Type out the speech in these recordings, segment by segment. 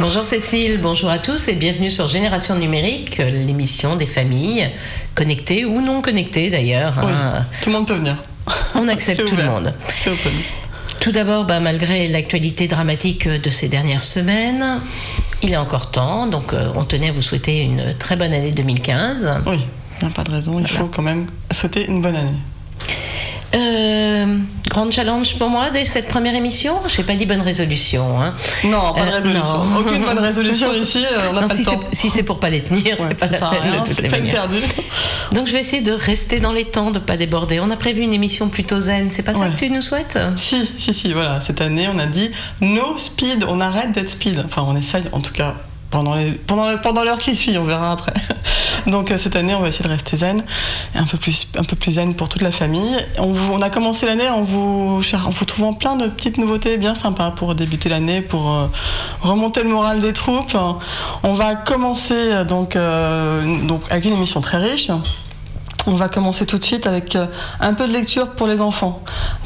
Bonjour Cécile, bonjour à tous et bienvenue sur Génération Numérique, l'émission des familles connectées ou non connectées d'ailleurs. Oui, tout le monde peut venir. On accepte tout le monde. C'est open. Tout d'abord, malgré l'actualité dramatique de ces dernières semaines, il est encore temps, donc on tenait à vous souhaiter une très bonne année 2015. Oui, il n'y a pas de raison, il faut quand même souhaiter une bonne année. Grand challenge pour moi dès cette première émission. Je n'ai pas dit bonne résolution. Hein. Non, pas de résolution. Non. Aucune bonne résolution ici. On n'a pas le temps. Si c'est pour pas les tenir, c'est pas la peine de toutes les manières. Donc je vais essayer de rester dans les temps, de pas déborder. On a prévu une émission plutôt zen. C'est pas ça que tu nous souhaites ? Si. Voilà. Cette année, on a dit no speed. On arrête d'être speed. Enfin, on essaye, en tout cas. Pendant l'heure qui suit, on verra après. Donc cette année, on va essayer de rester zen, un peu plus zen pour toute la famille. On a commencé l'année en vous trouvant plein de petites nouveautés bien sympas pour débuter l'année, pour remonter le moral des troupes. On va commencer donc avec une émission très riche. On va commencer tout de suite avec un peu de lecture pour les enfants,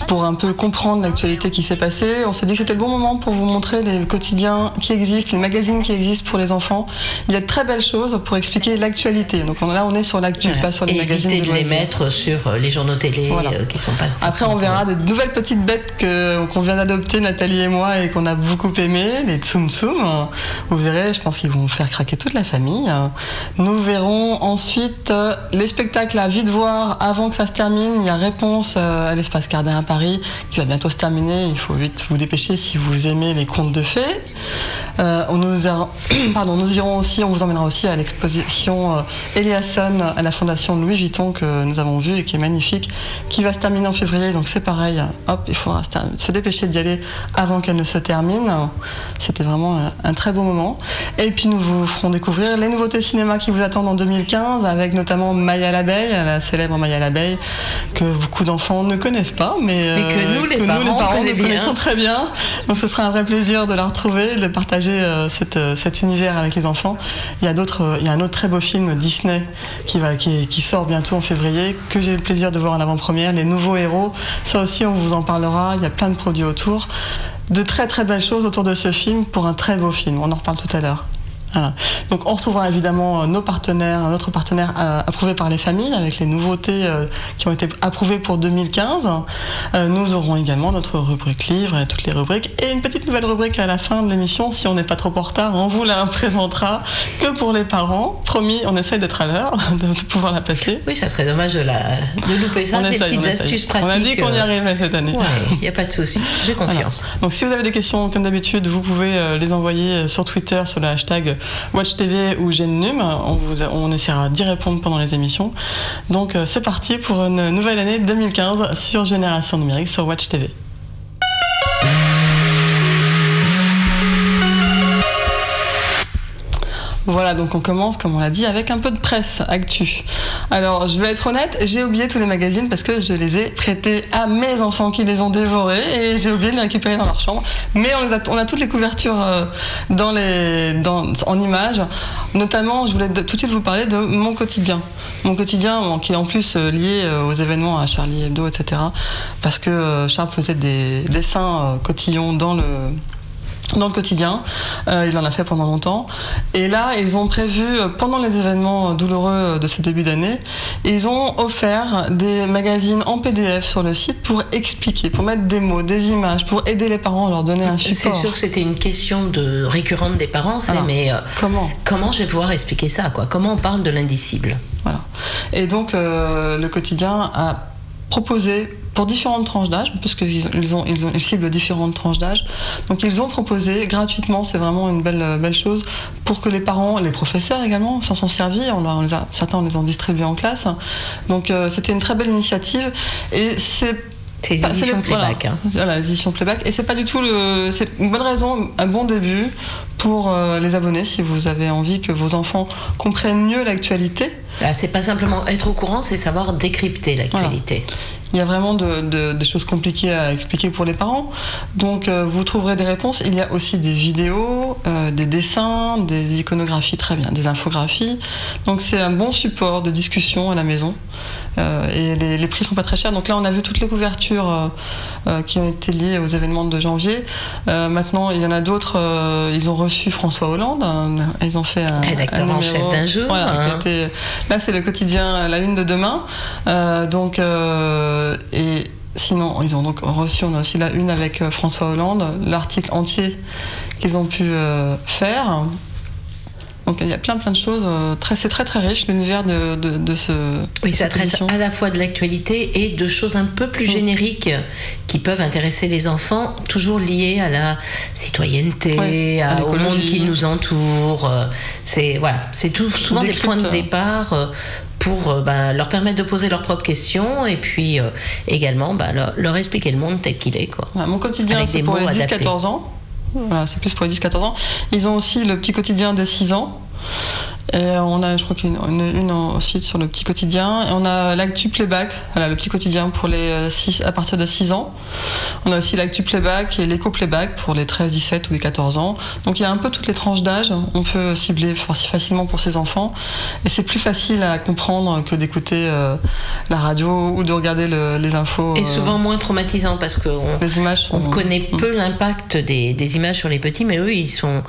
pour un peu comprendre l'actualité qui s'est passée. On s'est dit que c'était le bon moment pour vous montrer les quotidiens qui existent, les magazines qui existent pour les enfants. Il y a de très belles choses pour expliquer l'actualité. Donc là, on est sur l'actu, pas sur les magazines de loisirs. Éviter de les mettre sur les journaux télé qui sont pas... Après, on verra des nouvelles petites bêtes qu'on vient d'adopter, Nathalie et moi, et qu'on a beaucoup aimé, les Tsum Tsum. Vous verrez, je pense qu'ils vont faire craquer toute la famille. Nous verrons ensuite les spectacles à vite voir avant que ça se termine. Il y a Réponse à l'espace Cardin à Paris qui va bientôt se terminer. Il faut vite vous dépêcher si vous aimez les contes de fées. Nous irons aussi, on vous emmènera aussi à l'exposition Eliasson à la fondation Louis Vuitton que nous avons vue et qui est magnifique, qui va se terminer en février. Donc c'est pareil, il faudra se dépêcher d'y aller avant qu'elle ne se termine. C'était vraiment un très beau moment. Et puis nous vous ferons découvrir les nouveautés cinéma qui vous attendent en 2015, avec notamment Maya l'abeille, la célèbre Maya l'abeille, que beaucoup d'enfants ne connaissent pas, mais que nous les parents nous connaissons très bien. Donc ce sera un vrai plaisir de la retrouver, de partager cet univers avec les enfants. Il y a un autre très beau film Disney qui sort bientôt en février, que j'ai eu le plaisir de voir en avant-première, Les Nouveaux Héros. Ça aussi, on vous en parlera. Il y a plein de produits autour. De très très belles choses autour de ce film pour un très beau film. On en reparle tout à l'heure. Voilà. Donc on retrouvera évidemment notre partenaire approuvé par les familles avec les nouveautés qui ont été approuvées pour 2015. Nous aurons également notre rubrique livre et toutes les rubriques et une petite nouvelle rubrique à la fin de l'émission. Si on n'est pas trop en retard, on vous la présentera que pour les parents. Promis, on essaye d'être à l'heure, de pouvoir la passer. Oui, ça serait dommage de louper ça. Ces petites astuces pratiques. On a dit qu'on y arrivait cette année. Il n'y a pas de souci, j'ai confiance. Voilà. Donc si vous avez des questions, comme d'habitude, vous pouvez les envoyer sur Twitter, sur le hashtag Watch TV ou GenNum. On essaiera d'y répondre pendant les émissions. Donc c'est parti pour une nouvelle année 2015 sur Génération Numérique sur Watch TV. Voilà, donc on commence, comme on l'a dit, avec un peu de presse actu. Alors, je vais être honnête, j'ai oublié tous les magazines parce que je les ai prêtés à mes enfants qui les ont dévorés et j'ai oublié de les récupérer dans leur chambre. Mais on a toutes les couvertures en images. Notamment, je voulais tout de suite vous parler de Mon Quotidien. Mon Quotidien, qui est en plus lié aux événements à Charlie Hebdo, etc. Parce que Charles faisait des dessins cotillons dans le quotidien, il en a fait pendant longtemps. Et là, ils ont prévu, pendant les événements douloureux de ce début d'année, ils ont offert des magazines en PDF sur le site pour expliquer, pour mettre des mots, des images, pour aider les parents à leur donner un support. C'est sûr que c'était une question récurrente des parents, mais comment je vais pouvoir expliquer ça, quoi ? Comment on parle de l'indicible ? Voilà. Et donc, le quotidien a proposé pour différentes tranches d'âge, puisqu'ils ciblent différentes tranches d'âge. Donc ils ont proposé gratuitement, c'est vraiment une belle chose, pour que les parents, les professeurs également, s'en sont servis. Certains on les a distribués en classe. Donc c'était une très belle initiative. Et c'est les éditions Playback. Voilà, les éditions Playback. Et c'est pas du tout c'est une bonne raison, un bon début pour les abonnés, si vous avez envie que vos enfants comprennent mieux l'actualité. C'est pas simplement être au courant, c'est savoir décrypter l'actualité. Voilà. Il y a vraiment des choses compliquées à expliquer pour les parents. Donc vous trouverez des réponses. Il y a aussi des vidéos, des dessins, des iconographies très bien, des infographies. Donc c'est un bon support de discussion à la maison. Et les prix sont pas très chers. Donc là, on a vu toutes les couvertures qui ont été liées aux événements de janvier. Maintenant, il y en a d'autres. Ils ont reçu François Hollande. Ils ont fait un rédacteur en chef d'un jour. Voilà, là, c'est le quotidien La Une de demain. Et sinon, ils ont donc reçu. On a aussi La Une avec François Hollande, l'article entier qu'ils ont pu faire. Donc il y a plein de choses, c'est très riche l'univers de ce... Oui, ça traite à la fois de l'actualité et de choses un peu plus génériques qui peuvent intéresser les enfants, toujours liées à la citoyenneté, au monde qui nous entoure. C'est souvent des points de départ pour leur permettre de poser leurs propres questions et puis également leur expliquer le monde tel qu'il est. Mon quotidien, c'est pour les 10-14 ans. Voilà, c'est plus pour les 10-14 ans. Ils ont aussi le petit quotidien des 6 ans. Et on a, je crois qu'il y en a une aussi sur le petit quotidien. Et on a l'actu playback, voilà, le petit quotidien pour les à partir de 6 ans. On a aussi l'actu playback et l'éco playback pour les 13, 17 ou les 14 ans. Donc il y a un peu toutes les tranches d'âge. On peut cibler facilement pour ses enfants. Et c'est plus facile à comprendre que d'écouter la radio ou de regarder les infos. Et souvent moins traumatisant parce qu'on connaît peu l'impact des images sur les petits, mais eux, ils sont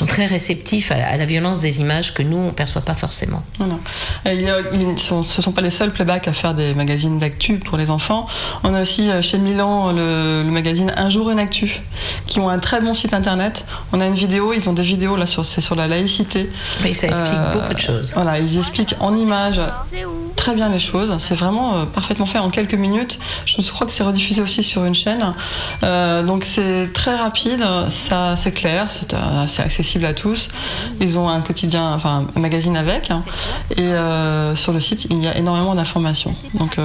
très réceptifs à la violence des images que nous, on ne perçoit pas forcément. Voilà. Ce ne sont pas les seuls playbacks à faire des magazines d'actu pour les enfants. On a aussi chez Milan le magazine Un jour une actu, qui ont un très bon site internet. On a une vidéo, ils ont des vidéos là c'est sur la laïcité. Oui, ça explique beaucoup de choses. Voilà, ils expliquent en images très bien les choses. C'est vraiment parfaitement fait en quelques minutes. Je crois que c'est rediffusé aussi sur une chaîne. Donc c'est très rapide, c'est clair, c'est accessible à tous. Ils ont un quotidien, enfin un magazine avec, et sur le site il y a énormément d'informations. Donc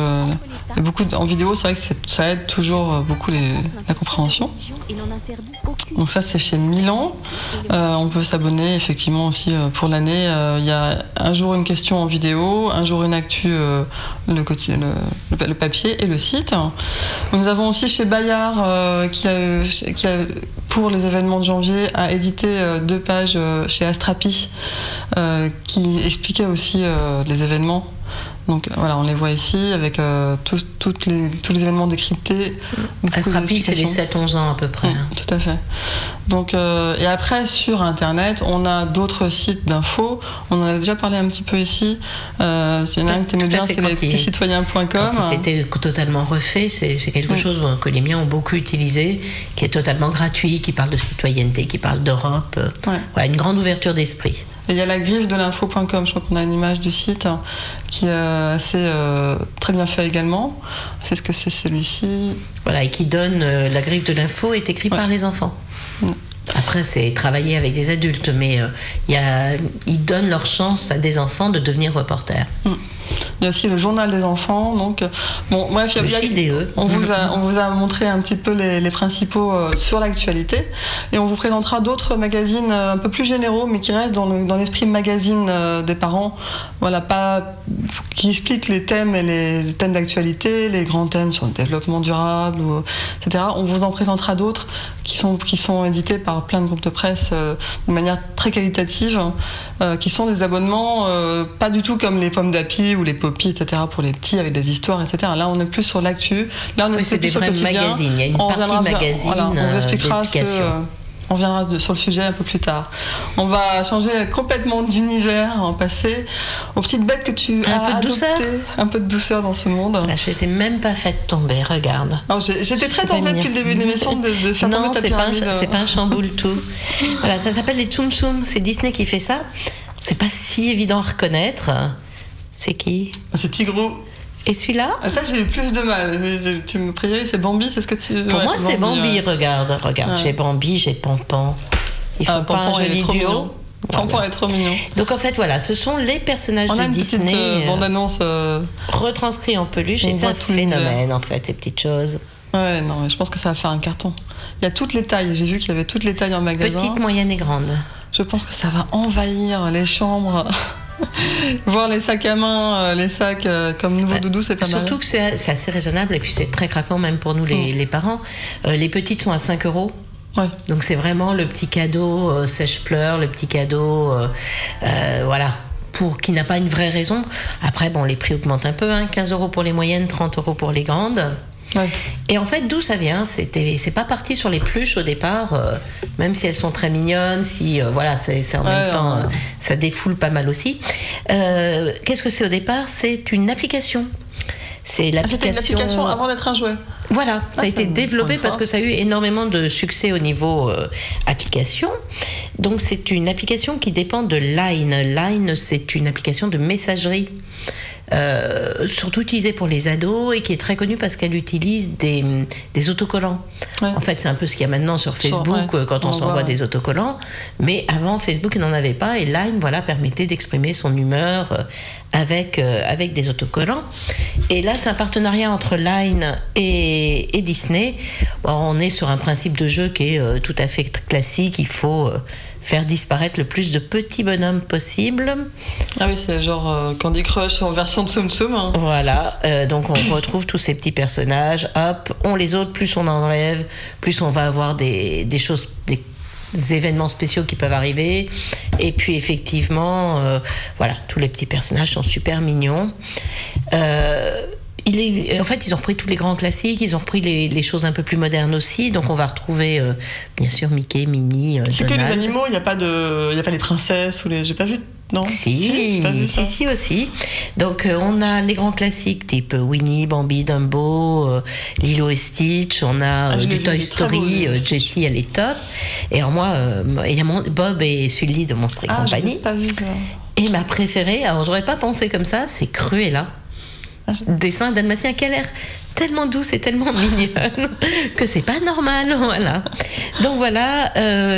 en vidéo, c'est vrai que ça aide toujours beaucoup la compréhension. Donc ça c'est chez Milan. On peut s'abonner effectivement aussi pour l'année. Il y a un jour une question en vidéo, un jour une actu, le papier et le site. Nous avons aussi chez Bayard qui a pour les événements de janvier a édité 2 pages chez Astrapi qui expliquaient aussi les événements. Donc voilà, on les voit ici avec tous les événements décryptés. Astrapi, c'est les 7-11 ans à peu près. Tout à fait. Donc, et après, sur Internet, on a d'autres sites d'infos. On en avait déjà parlé un petit peu ici. Il y en a un qui aime bien, c'est lespetitscitoyens.com. Quand c'était totalement refait, c'est quelque chose que les miens ont beaucoup utilisé, qui est totalement gratuit, qui parle de citoyenneté, qui parle d'Europe. Voilà, une grande ouverture d'esprit. Et il y a la griffe de l'info.com, je crois qu'on a une image du site qui est assez très bien fait également. C'est ce que c'est celui-ci. Voilà, et qui donne, la griffe de l'info est écrite par les enfants. Après, c'est travailler avec des adultes, mais ils donnent leur chance à des enfants de devenir reporters. Il y a aussi le journal des enfants. Donc, bon, bref, on vous a montré un petit peu les principaux sur l'actualité. Et on vous présentera d'autres magazines un peu plus généraux, mais qui restent dans l'esprit magazine des parents. Voilà, qui expliquent les thèmes et les thèmes d'actualité, les grands thèmes sur le développement durable, etc. On vous en présentera d'autres qui sont édités par plein de groupes de presse de manière très qualitative, qui sont des abonnements pas du tout comme les pommes d'api ou les Poppy, etc. pour les petits avec des histoires, etc. Là, on est plus sur l'actu. Là, on est plus sur le quotidien. Magazines. Il y a une partie magazine. Voilà, on vous expliquera on viendra sur le sujet un peu plus tard. On va changer complètement d'univers, on va passer aux petites bêtes que tu as adoptées. Un peu de douceur dans ce monde. Là, je ne les ai même pas fait tomber, regarde. J'étais très tentée depuis le début de l'émission de faire tomber ta pyramide. Non, c'est pas un chamboule-tout. Voilà, ça s'appelle les Tsum Tsum. C'est Disney qui fait ça. C'est pas si évident à reconnaître. C'est qui? C'est Tigrou. Et celui-là? Ça, j'ai eu plus de mal. Tu me priais, c'est Bambi, c'est ce que tu... Pour moi, c'est Bambi. Regarde. J'ai Bambi, j'ai Pampan. Ils font pas un joli duo. Pampan est trop mignon. Donc en fait, voilà, ce sont les personnages de Disney. On a une petite bande-annonce retranscrit en peluche, et c'est un phénomène, en fait, ces petites choses. Ouais, non, mais je pense que ça va faire un carton. Il y a toutes les tailles. J'ai vu qu'il y avait toutes les tailles en magasin. Petite, moyenne et grande. Je pense que ça va envahir les chambres. Voir les sacs à main, les sacs comme nouveau doudou, c'est pas mal. Surtout que c'est assez raisonnable et puis c'est très craquant même pour nous les parents. Les petites sont à 5 €. Ouais. Donc c'est vraiment le petit cadeau sèche-pleurs, le petit cadeau, voilà, qui n'a pas une vraie raison. Après, bon, les prix augmentent un peu, 15 € pour les moyennes, 30 € pour les grandes. Ouais. Et en fait, d'où ça vient? C'est pas parti sur les pluches au départ, même si elles sont très mignonnes, voilà, c'est en même temps, ça défoule pas mal aussi. Qu'est-ce que c'est au départ? C'est une application. C'était une application avant d'être un jouet. Voilà, ça a été développé parce que ça a eu énormément de succès au niveau application. Donc c'est une application qui dépend de Line. Line, c'est une application de messagerie. Surtout utilisée pour les ados et qui est très connue parce qu'elle utilise des autocollants. Ouais. En fait, c'est un peu ce qu'il y a maintenant sur Facebook quand on s'envoie des autocollants. Mais avant, Facebook n'en avait pas et Line, voilà, permettait d'exprimer son humeur avec des autocollants. Et là, c'est un partenariat entre Line et Disney. Alors, on est sur un principe de jeu qui est tout à fait classique. Il faut faire disparaître le plus de petits bonhommes possible. Ah oui, c'est genre Candy Crush en version de Tsum Tsum. Hein. Voilà, donc on retrouve tous ces petits personnages. Hop, les autres, plus on en enlève, plus on va avoir des choses, des événements spéciaux qui peuvent arriver. Et puis effectivement, voilà, tous les petits personnages sont super mignons. En fait, ils ont repris tous les grands classiques, ils ont repris les choses un peu plus modernes aussi. Donc, on va retrouver, bien sûr, Mickey, Minnie, c'est Donald. que les animaux, il n'y a pas les princesses ou les... J'ai pas vu, non? Si, aussi. Donc, on a les grands classiques type Winnie, Bambi, Dumbo, Lilo et Stitch. On a du Toy Story, Jessie, elle est top. Et alors moi, il y a Bob et Sully de Monstres et compagnie. Pas vu, et ma préférée, alors j'aurais pas pensé comme ça, c'est Cruella. Dessin dalmatien qui a l'air tellement douce et tellement mignonne que c'est pas normal, voilà. Donc voilà,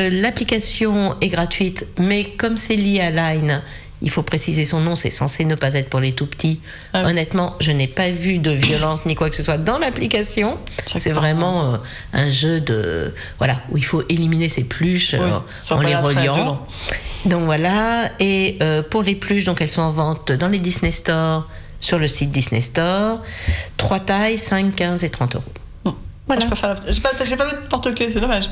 l'application est gratuite, mais comme c'est lié à Line, il faut préciser son nom, c'est censé ne pas être pour les tout petits. Honnêtement, je n'ai pas vu de violence ni quoi que ce soit dans l'application. C'est vraiment un jeu où il faut éliminer ses pluches en les reliant. Donc voilà, et pour les pluches, donc elles sont en vente dans les Disney Store, sur le site Disney Store, 3 tailles, 5, 15 et 30 €. Voilà. J'ai pas vu de porte-clés, c'est dommage.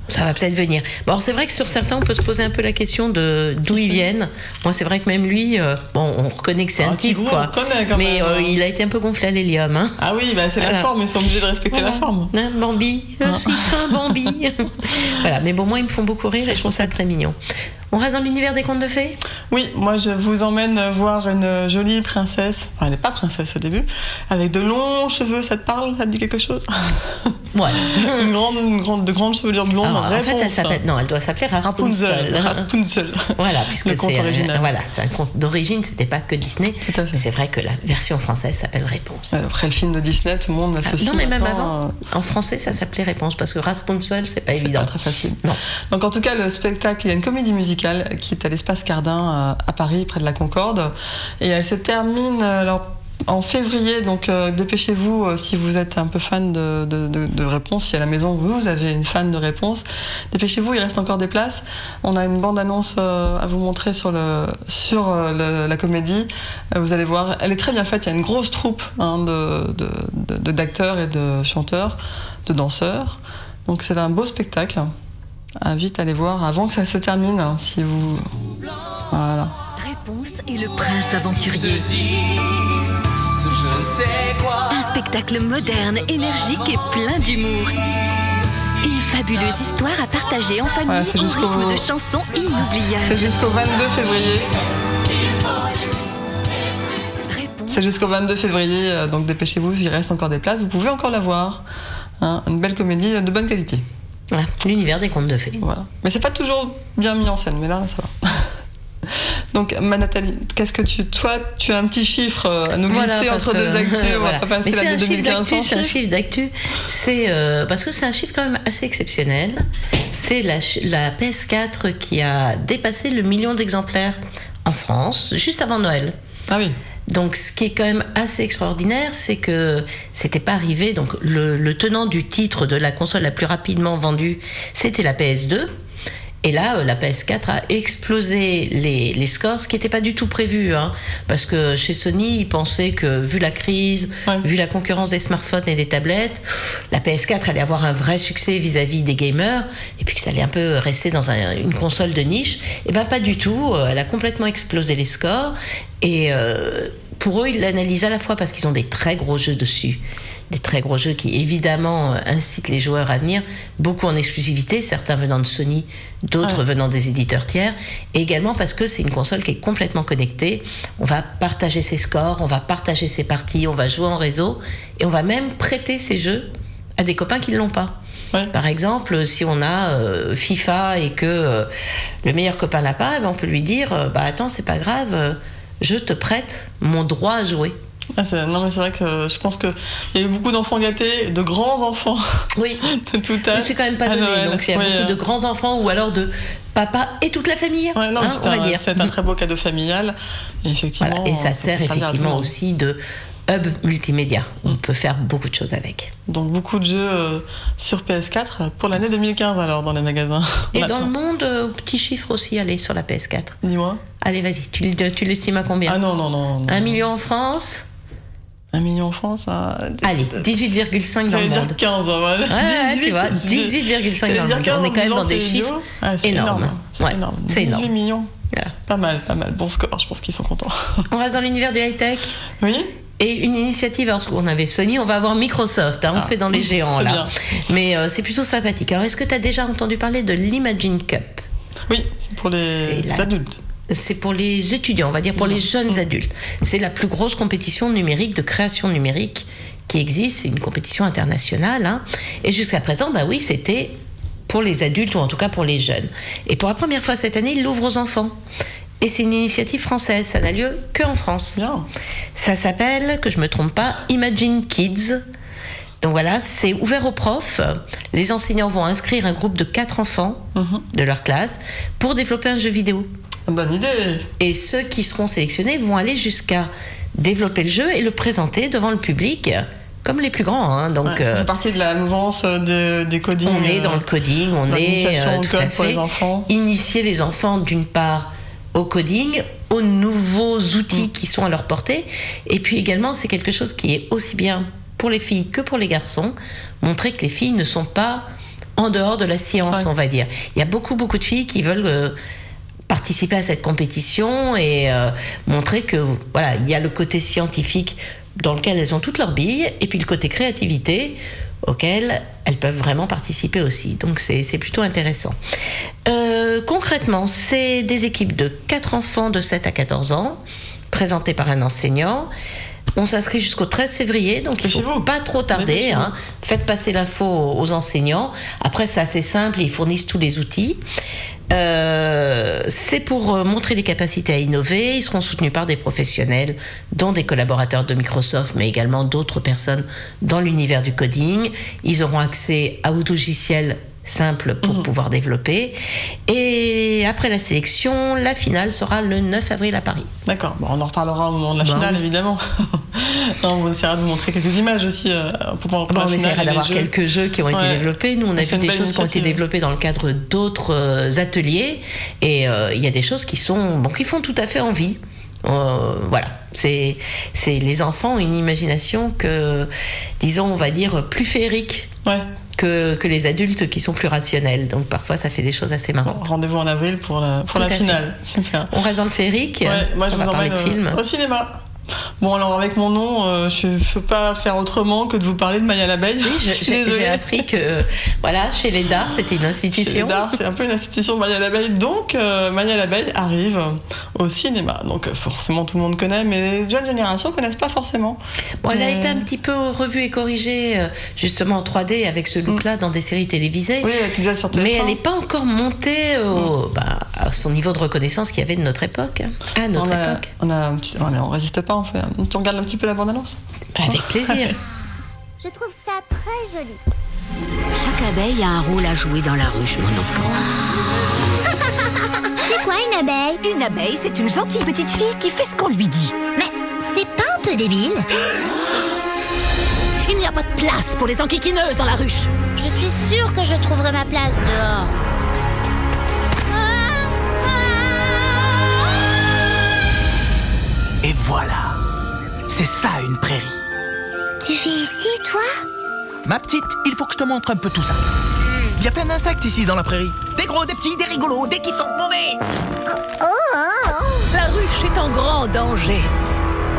Ça va peut-être venir. Bon, alors c'est vrai que sur certains, on peut se poser un peu la question d'où ils viennent. Moi, c'est vrai que même lui, on reconnaît que c'est un type, quoi. Mais il a été un peu gonflé à l'hélium. Hein. Ah oui, c'est la forme, ils sont obligés de respecter la forme. Bambi, c'est fin Bambi. Voilà, mais bon, moi, ils me font beaucoup rire et je trouve ça très mignon. On reste dans l'univers des contes de fées? Oui, moi je vous emmène voir une jolie princesse. Enfin, elle n'est pas princesse au début, avec de longs cheveux. Ça te parle? Ça te dit quelque chose? Ouais. de grandes chevelures blondes. Alors, en fait, elle doit s'appeler Rapunzel. Rapunzel. Voilà, puisque le conte original. Voilà, c'est un conte d'origine. C'était pas que Disney. Tout à fait. C'est vrai que la version française s'appelle Réponse. Après le film de Disney, tout le monde l'associe. Non, mais même avant, en français, ça s'appelait Réponse parce que Rapunzel, c'est pas évident. C'est pas très facile. Non. Donc en tout cas, le spectacle, il y a une comédie musicale qui est à l'Espace Cardin à Paris, près de la Concorde, et elle se termine en février, donc dépêchez-vous si vous êtes un peu fan de Réponse, si à la maison vous avez une fan de Réponse, dépêchez-vous, il reste encore des places. On a une bande-annonce à vous montrer sur la comédie, vous allez voir, elle est très bien faite, il y a une grosse troupe d'acteurs et de chanteurs, de danseurs, donc c'est un beau spectacle. Vite aller voir avant que ça se termine, si vous... Voilà. Réponse et le prince aventurier. Un spectacle moderne, énergique et plein d'humour. Une fabuleuse histoire à partager en famille au rythme de chansons inoubliables. C'est jusqu'au 22 février. C'est jusqu'au 22 février, donc dépêchez-vous, il reste encore des places, vous pouvez encore la voir. Une belle comédie de bonne qualité. Voilà, l'univers des contes de fées. Voilà. Mais c'est pas toujours bien mis en scène, mais là, ça va. Donc, Nathalie, qu'est-ce que toi, tu as un petit chiffre à nous glisser entre deux actus, on va pas passer l'année 2015 sans chiffre. C'est un chiffre d'actu, parce que c'est un chiffre quand même assez exceptionnel. C'est la PS4 qui a dépassé le 1 million d'exemplaires en France, juste avant Noël. Ah oui. Donc, ce qui est quand même assez extraordinaire, c'est que c'était pas arrivé. Donc, le tenant du titre de la console la plus rapidement vendue, c'était la PS2. Et là, la PS4 a explosé les scores, ce qui n'était pas du tout prévu, hein, parce que chez Sony, ils pensaient que, vu la crise, vu la concurrence des smartphones et des tablettes, la PS4 allait avoir un vrai succès vis-à-vis des gamers, et puis que ça allait un peu rester dans une console de niche. Et bien pas du tout, elle a complètement explosé les scores, et pour eux, ils l'analysent à la fois parce qu'ils ont des très gros jeux dessus, des très gros jeux qui évidemment incitent les joueurs à venir, beaucoup en exclusivité, certains venant de Sony, d'autres venant des éditeurs tiers, et également parce que c'est une console qui est complètement connectée. On va partager ses scores, on va partager ses parties, on va jouer en réseau, et on va même prêter ces jeux à des copains qui ne l'ont pas. Par exemple, si on a FIFA et que le meilleur copain l'a pas, on peut lui dire attends, c'est pas grave, je te prête mon droit à jouer. Non, mais c'est vrai que je pense qu'il y a eu beaucoup d'enfants gâtés, de grands enfants de tout âge. C'est quand même pas donné, donc il y a beaucoup de grands enfants ou alors de papa et toute la famille. On va dire. C'est un très beau cadeau familial. Et effectivement, voilà, et ça sert effectivement aussi de hub multimédia. On peut faire beaucoup de choses avec. Donc beaucoup de jeux sur PS4 pour l'année 2015 alors dans les magasins. Et dans le monde, petit chiffre aussi, allez sur la PS4. Dis-moi. Allez, vas-y, tu l'estimes à combien? Ah non. 1 million en France? 1 million en France, allez, 18,5 dans le monde. J'allais dire 15, ouais, 18, tu vois, 18,5 dans le monde. On est quand même dans des chiffres énormes. C'est énorme. 18 millions. Voilà. Pas mal. Bon score, je pense qu'ils sont contents. On reste dans l'univers du high-tech. Oui. Et une initiative, alors on avait Sony, on va avoir Microsoft, on fait dans les géants là. Bien. Mais c'est plutôt sympathique. Alors est-ce que tu as déjà entendu parler de l'Imagine Cup? Oui, pour les adultes. C'est pour les étudiants, on va dire pour les jeunes adultes. C'est la plus grosse compétition numérique de création numérique qui existe. C'est une compétition internationale. Hein. Et jusqu'à présent, c'était pour les adultes ou en tout cas pour les jeunes. Et pour la première fois cette année, ils l'ouvrent aux enfants. Et c'est une initiative française. Ça n'a lieu qu'en France. Bien. Ça s'appelle, que je ne me trompe pas, Imagine Kids. Donc voilà, c'est ouvert aux profs. Les enseignants vont inscrire un groupe de 4 enfants de leur classe pour développer un jeu vidéo. Bonne idée. Et ceux qui seront sélectionnés vont aller jusqu'à développer le jeu et le présenter devant le public, comme les plus grands. Hein. Donc, ça fait partie de la mouvance des coding. On est dans le coding, on est tout à fait initier les enfants d'une part au coding, aux nouveaux outils qui sont à leur portée, et puis également c'est quelque chose qui est aussi bien pour les filles que pour les garçons, montrer que les filles ne sont pas en dehors de la science, on va dire. Il y a beaucoup de filles qui veulent participer à cette compétition et montrer que voilà, il y a le côté scientifique dans lequel elles ont toutes leurs billes et puis le côté créativité auquel elles peuvent vraiment participer aussi. Donc c'est plutôt intéressant. Concrètement, c'est des équipes de 4 enfants de 7 à 14 ans présentées par un enseignant. On s'inscrit jusqu'au 13 février, donc il ne faut pas trop tarder. Hein. Faites passer l'info aux enseignants. Après, c'est assez simple, ils fournissent tous les outils. C'est pour montrer les capacités à innover. Ils seront soutenus par des professionnels, dont des collaborateurs de Microsoft, mais également d'autres personnes dans l'univers du coding. Ils auront accès à outils logiciels simples pour pouvoir développer. Et après la sélection, la finale sera le 9 avril à Paris. D'accord, on en reparlera au moment de la finale, évidemment. On essaiera de vous montrer quelques images aussi. On essaiera d'avoir quelques jeux qui ont été développés. Nous, on a vu des choses qui ont été développées dans le cadre d'autres ateliers. Et il y a des choses qui font tout à fait envie. Voilà, c'est les enfants ont une imagination que, disons, on va dire plus féerique que les adultes qui sont plus rationnels. Donc parfois ça fait des choses assez marrantes. Rendez-vous en avril pour la finale. Super. On reste dans le féerique. Moi je vous emmène au cinéma. Bon, alors avec mon nom, je ne peux pas faire autrement que de vous parler de Maya l'abeille. Oui, j'ai appris que chez les Dards, c'était une institution. Chez les Dards, c'est un peu une institution de Maya l'abeille. Donc, Maya l'abeille arrive au cinéma. Donc, forcément, tout le monde connaît, mais les jeunes générations ne connaissent pas forcément. Bon, elle a été un petit peu revue et corrigée, justement en 3D, avec ce look-là, dans des séries télévisées. Oui, elle est déjà sur TF1. Mais elle n'est pas encore montée à son niveau de reconnaissance qu'il y avait de notre époque. À notre époque. On résiste pas. Tu regardes un petit peu la bande-annonce ? Avec plaisir. Je trouve ça très joli. Chaque abeille a un rôle à jouer dans la ruche, mon enfant. C'est quoi une abeille ? Une abeille, c'est une gentille petite fille qui fait ce qu'on lui dit. Mais c'est pas un peu débile ? Il n'y a pas de place pour les enquiquineuses dans la ruche. Je suis sûre que je trouverai ma place dehors. voilà. C'est ça une prairie. Tu vis ici, toi? Ma petite, il faut que je te montre un peu tout ça. Il y a plein d'insectes ici dans la prairie. Des gros, des petits, des rigolos, des qui sentent mauvais. La ruche est en grand danger.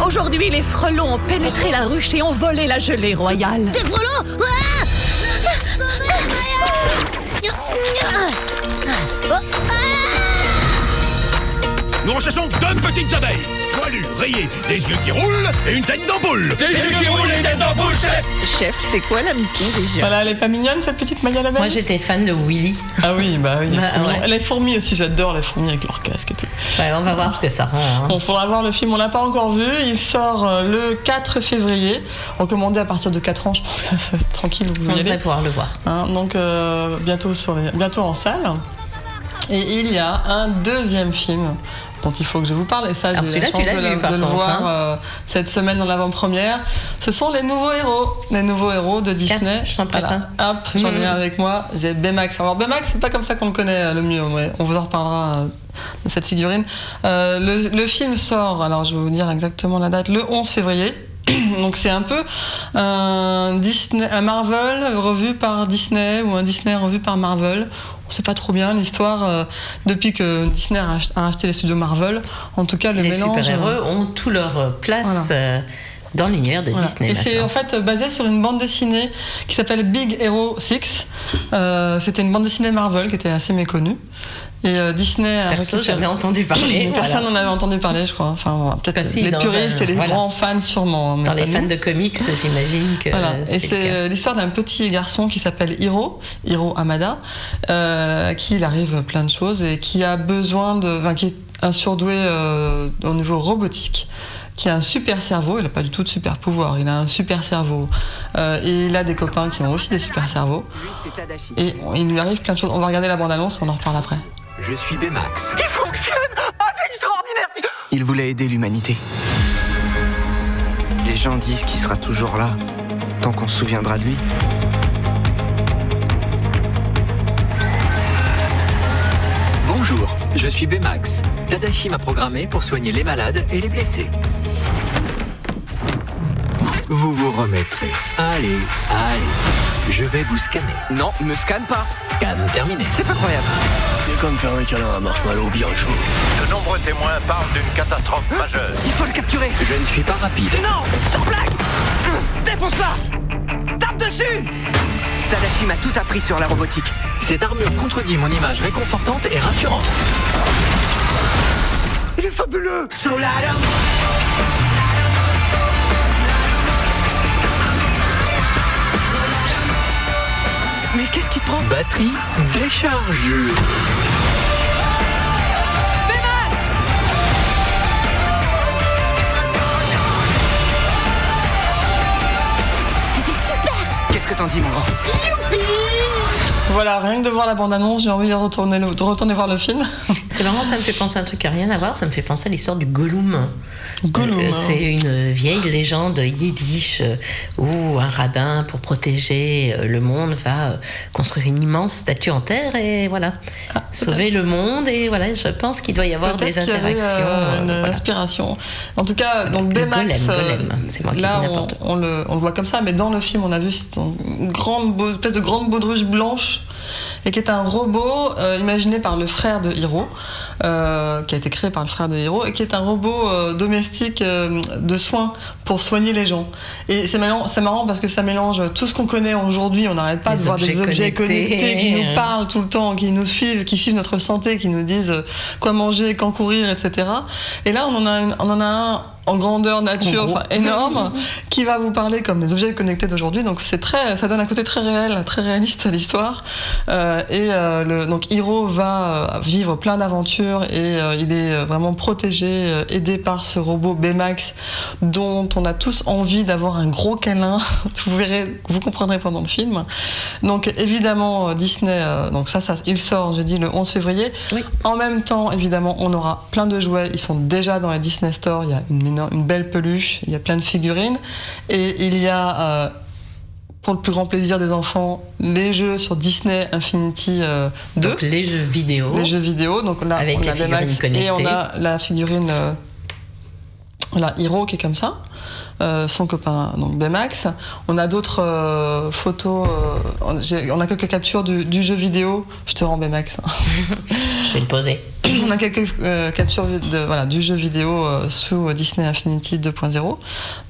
Aujourd'hui, les frelons ont pénétré la ruche et ont volé la gelée royale. Des frelons! Nous recherchons 2 petites abeilles. Poilues, rayées, des yeux qui roulent et une tête d'ampoule. Des yeux qui roulent et une tête d'ampoule, chef. Chef, c'est quoi la mission déjà? Voilà, elle est pas mignonne cette petite Maya l'abeille? Moi j'étais fan de Willy. Ah oui, bah oui. Ouais. Les fourmis aussi, j'adore les fourmis avec leur casque et tout. Ouais, on va voir ce que ça rend. Hein. Bon, faudra voir le film, on l'a pas encore vu. Il sort le 4 février. Recommandé à partir de 4 ans, je pense que c'est tranquille. Vous On devrait pouvoir le voir. Hein, donc bientôt en salle. Et il y a un deuxième film dont il faut que je vous parle, et ça j'ai eu la chance de le voir cette semaine dans l'avant-première. Ce sont les nouveaux héros de Disney. Voilà. Hop, j'en ai un avec moi, j'ai Baymax. Alors Baymax, c'est pas comme ça qu'on le connaît le mieux, ouais. On vous en reparlera de cette figurine. Le film sort, alors je vais vous dire exactement la date, le 11 février. Donc c'est un peu un Marvel revu par Disney, ou un Disney revu par Marvel. On sait pas trop bien l'histoire depuis que Disney a acheté les studios Marvel. En tout cas, le mélange. Les super-héros ont tout leur place dans l'univers de Disney. Et c'est en fait basé sur une bande dessinée qui s'appelle Big Hero 6. C'était une bande dessinée Marvel qui était assez méconnue. Et Disney a jamais entendu parler. Personne n'en avait entendu parler, je crois. Enfin, peut-être les puristes et les grands fans, sûrement. Dans les fans de comics, j'imagine que. Voilà. Et c'est l'histoire d'un petit garçon qui s'appelle Hiro Hamada, qui il arrive plein de choses et qui a besoin qui est un surdoué au niveau robotique, qui a un super cerveau. Il n'a pas du tout de super pouvoir, il a un super cerveau. Et il a des copains qui ont aussi des super cerveaux. Et il lui arrive plein de choses. On va regarder la bande-annonce, on en reparle après. Je suis Baymax. Il fonctionne! Ah, c'est extraordinaire! Il voulait aider l'humanité. Les gens disent qu'il sera toujours là, tant qu'on se souviendra de lui. Bonjour, je suis Baymax. Tadashi m'a programmé pour soigner les malades et les blessés. Vous vous remettrez. Allez. Je vais vous scanner. Non, me scanne pas. Scan terminé. C'est pas croyable. C'est comme faire un câlin à marshmallow bien chaud. De nombreux témoins parlent d'une catastrophe majeure. Il faut le capturer. Je ne suis pas rapide. Non, sans blague. Défonce-la. Tape dessus. Tadashi m'a tout appris sur la robotique. Cette armure contredit mon image réconfortante et rassurante. Il est fabuleux. Mais qu'est-ce qui te prend? Batterie déchargée. Baymax! C'était super! Qu'est-ce que t'en dis, mon grand? Voilà, rien que de voir la bande-annonce, j'ai envie de retourner voir le film. C'est marrant, ça me fait penser à un truc qui n'a rien à voir, ça me fait penser à l'histoire du Gollum. C'est une vieille légende yiddish où un rabbin, pour protéger le monde, va construire une immense statue en terre et voilà, sauver le monde. Et voilà, je pense qu'il doit y avoir des interactions. Une inspiration. En tout cas, donc Baymax, c'est moi qui là, dis n'importe quoi. on le voit comme ça, mais dans le film, on a vu une espèce de grande baudruche blanche et qui est un robot imaginé par le frère de Hiro, qui a été créé par le frère de Hiro, et qui est un robot domestique de soins pour soigner les gens. Et c'est marrant parce que ça mélange tout ce qu'on connaît aujourd'hui. On n'arrête pas de voir des objets connectés qui nous parlent tout le temps, qui nous suivent, qui suivent notre santé, qui nous disent quoi manger, quand courir, etc. Et là, on en a un en grandeur nature, enfin énorme, qui va vous parler comme les objets connectés d'aujourd'hui. Donc ça donne un côté très réel, très réaliste à l'histoire. Donc Hiro va vivre plein d'aventures et il est vraiment protégé, aidé par ce robot Baymax dont on a tous envie d'avoir un gros câlin. Vous verrez, vous comprendrez pendant le film. Donc évidemment Disney, donc ça il sort, j'ai dit, le 11 février. Oui. En même temps, évidemment, on aura plein de jouets. Ils sont déjà dans les Disney Store. Il y a une belle peluche, il y a plein de figurines et il y a pour le plus grand plaisir des enfants les jeux sur Disney Infinity 2. Donc les jeux vidéo. Donc là, avec on a Baymax et on a la figurine Voilà, Hiro qui est comme ça, son copain donc Baymax. On a d'autres photos, on a quelques captures du jeu vidéo. Je te rends Baymax. Je vais le poser. On a quelques captures du jeu vidéo sous Disney Infinity 2.0.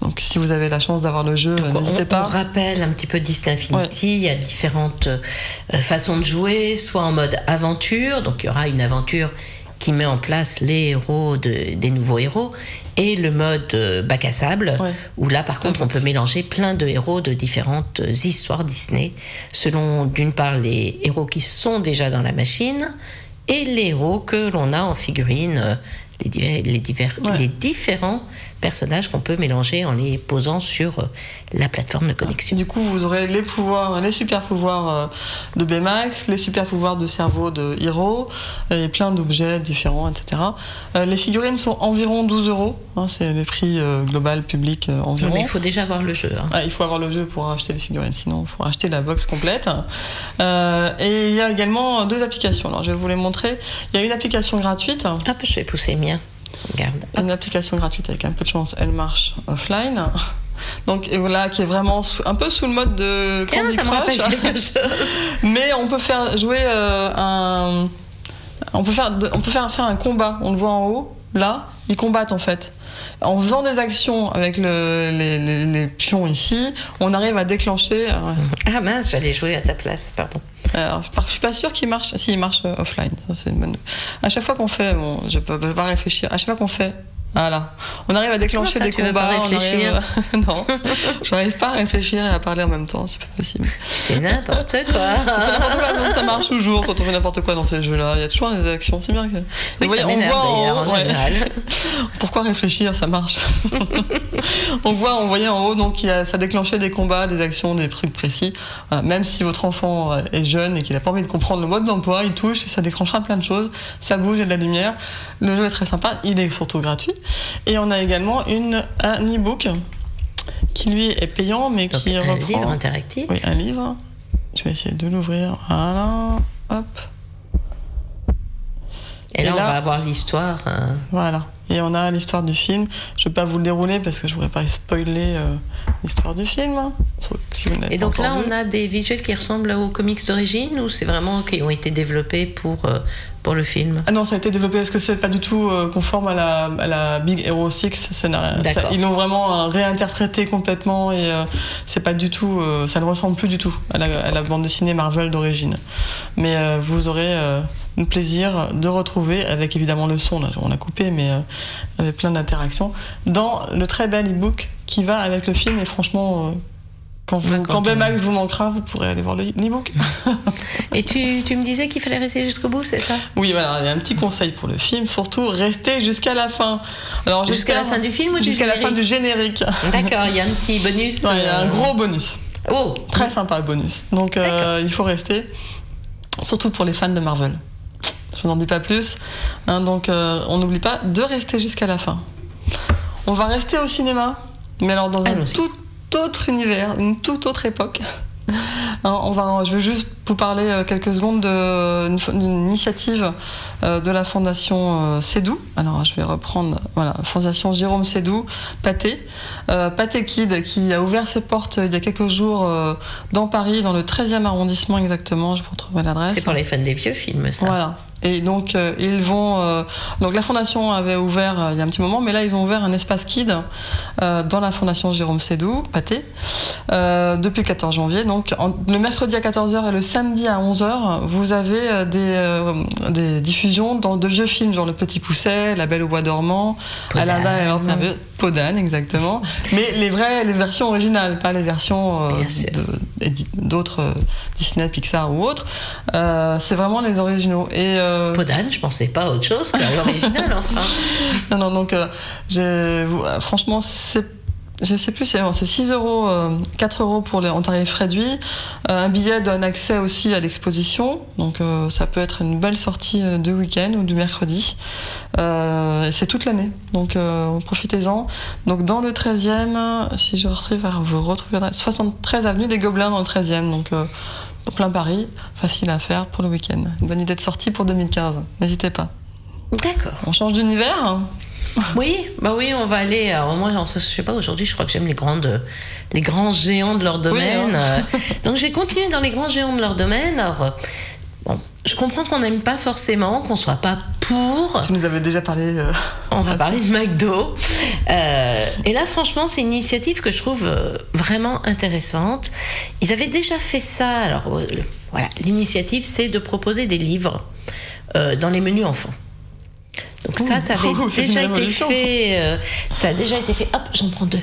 Donc si vous avez la chance d'avoir le jeu, n'hésitez pas. On rappelle un petit peu Disney Infinity. Il y a différentes façons de jouer, soit en mode aventure, donc il y aura une aventure qui met en place les héros des nouveaux héros, et le mode bac à sable, où là par contre on peut mélanger plein de héros de différentes histoires Disney, selon d'une part les héros qui sont déjà dans la machine et les héros que l'on a en figurine, les différents personnages qu'on peut mélanger en les posant sur la plateforme de connexion. Du coup, vous aurez les super pouvoirs de Baymax, les super pouvoirs de cerveau de Hiro, et plein d'objets différents, etc. Les figurines sont environ 12 €, hein, c'est le prix global public environ. Mais il faut déjà avoir le jeu. Hein. Il faut avoir le jeu pour acheter les figurines, sinon il faut acheter la box complète. Et il y a également 2 applications. Alors je vais vous les montrer. Il y a une application gratuite. Hop, je vais pousser le mien. Regarde. Une application gratuite avec un peu de chance, elle marche offline. Donc et voilà, qui est vraiment un peu sous le mode de Candy Crush. Mais on peut faire jouer on peut faire un combat. On le voit en haut. Là, ils combattent en fait. En faisant des actions avec les pions ici, on arrive à déclencher. Ah mince, j'allais jouer à ta place, pardon. Je suis pas sûre qu'il marche. Si, il marche offline. C'est une bonne... À chaque fois qu'on fait, je peux pas réfléchir. À chaque fois qu'on fait, voilà, on arrive à déclencher des combats. Non, j'arrive pas à réfléchir et à parler en même temps. C'est pas possible. Tu fais n'importe quoi. Ça marche toujours quand on fait n'importe quoi dans ces jeux-là. Il y a toujours des actions. C'est bien. Oui, vous voyez, on voit en général. Pourquoi réfléchir? Ça marche. On voyait en haut, donc ça déclenchait des combats, des actions, des trucs précis. Voilà, même si votre enfant est jeune et qu'il n'a pas envie de comprendre le mode d'emploi, il touche et ça déclenchera plein de choses. Ça bouge, il y a de la lumière. Le jeu est très sympa. Il est surtout gratuit. Et on a également un e-book qui lui est payant, mais donc qui reprend... Un livre interactif. Oui, un livre. Je vais essayer de l'ouvrir. Voilà. Hop. Et là, on va avoir l'histoire. Voilà. Et on a l'histoire du film. Je ne vais pas vous le dérouler parce que je ne voudrais pas spoiler l'histoire du film. Si vous et donc là, on a des visuels qui ressemblent aux comics d'origine, ou c'est vraiment qui ont été développés pour le film? Ah non, ça a été développé parce que c'est pas du tout conforme à la Big Hero 6. Ils l'ont vraiment réinterprété complètement et c'est pas du tout, ça ne ressemble plus du tout à la bande dessinée Marvel d'origine. Mais vous aurez un plaisir de retrouver, avec évidemment le son, là, on a coupé, mais avec plein d'interactions, dans le très bel e-book qui va avec le film. Et franchement, quand Baymax vous manquera, vous pourrez aller voir l'e-book. Et tu me disais qu'il fallait rester jusqu'au bout, c'est ça? Oui, voilà, il y a un petit conseil pour le film, surtout rester jusqu'à la fin. Alors, jusqu'à la fin du film ou du générique? Jusqu'à la fin du générique. D'accord, il y a un petit bonus. Il y a un gros bonus. Oh, très sympa le bonus. Donc il faut rester, surtout pour les fans de Marvel. Je n'en dis pas plus. Hein, donc on n'oublie pas de rester jusqu'à la fin. On va rester au cinéma, mais alors dans un tout autre univers, une toute autre époque. Je vais juste vous parler quelques secondes d'une initiative de la Fondation Seydoux. Alors je vais reprendre, voilà, Fondation Jérôme Seydoux, Pathé. Pathé Kid, qui a ouvert ses portes il y a quelques jours dans Paris, dans le 13e arrondissement exactement, je vous retrouverai l'adresse. C'est pour les fans des vieux films, ça. Voilà. Et donc ils vont donc la fondation avait ouvert il y a un petit moment, mais là ils ont ouvert un espace Kid dans la Fondation Jérôme Seydoux, Pathé, depuis le 14 janvier. Donc le mercredi à 14h et le samedi à 11h, vous avez des diffusions de vieux films, genre Le Petit Pousset, La Belle au Bois dormant, Aladdin et l'Orbe merveilleuse, Peau d'âne exactement, mais les versions originales, pas les versions d'autres Disney, Pixar ou autres. C'est vraiment les originaux. Et Peau d'âne, je pensais pas à autre chose qu'à l'original, enfin. Non, donc franchement, je sais plus, c'est 6 €, 4 € pour en tarif réduit. Un billet donne accès aussi à l'exposition, donc ça peut être une belle sortie de week-end ou du mercredi. C'est toute l'année, donc profitez-en. Donc dans le 13e, si je arrive à vous retrouver l'adresse, 73 avenue des Gobelins dans le 13e, donc plein Paris, facile à faire pour le week-end. Une bonne idée de sortie pour 2015, n'hésitez pas. D'accord. On change d'univers. Oui, on va aller. Alors moi, je sais pas, aujourd'hui, je crois que j'aime les grands géants de leur domaine. Donc, je vais continuer dans les grands géants de leur domaine. Alors, je comprends qu'on n'aime pas forcément, qu'on soit pas pour. Tu nous avais déjà parlé. On va parler de McDo. Et là, franchement, c'est une initiative que je trouve vraiment intéressante. Ils avaient déjà fait ça. Alors, voilà, l'initiative, c'est de proposer des livres dans les menus enfants. Donc ça avait déjà été fait. Ça a déjà été fait. Hop, j'en prends 2.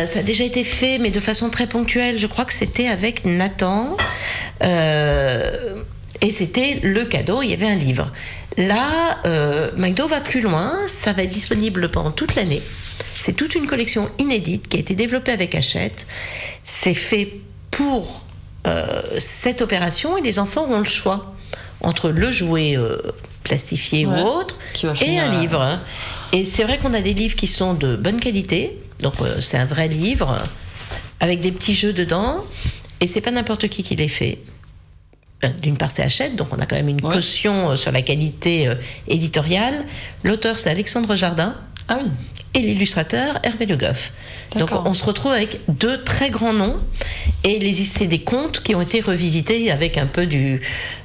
Ça a déjà été fait, mais de façon très ponctuelle. Je crois que c'était avec Nathan. Et c'était le cadeau. Il y avait un livre. Là, McDo va plus loin. Ça va être disponible pendant toute l'année. C'est toute une collection inédite qui a été développée avec Hachette. C'est fait pour cette opération et les enfants auront le choix entre le jouet plastifié ou autre et un livre. Et c'est vrai qu'on a des livres qui sont de bonne qualité, donc c'est un vrai livre avec des petits jeux dedans, et c'est pas n'importe qui les fait. D'une part c'est Hachette, donc on a quand même une caution sur la qualité éditoriale. L'auteur c'est Alexandre Jardin. Ah oui. Et l'illustrateur Hervé Le Goff. Donc on se retrouve avec 2 très grands noms, et c'est des contes qui ont été revisités avec un peu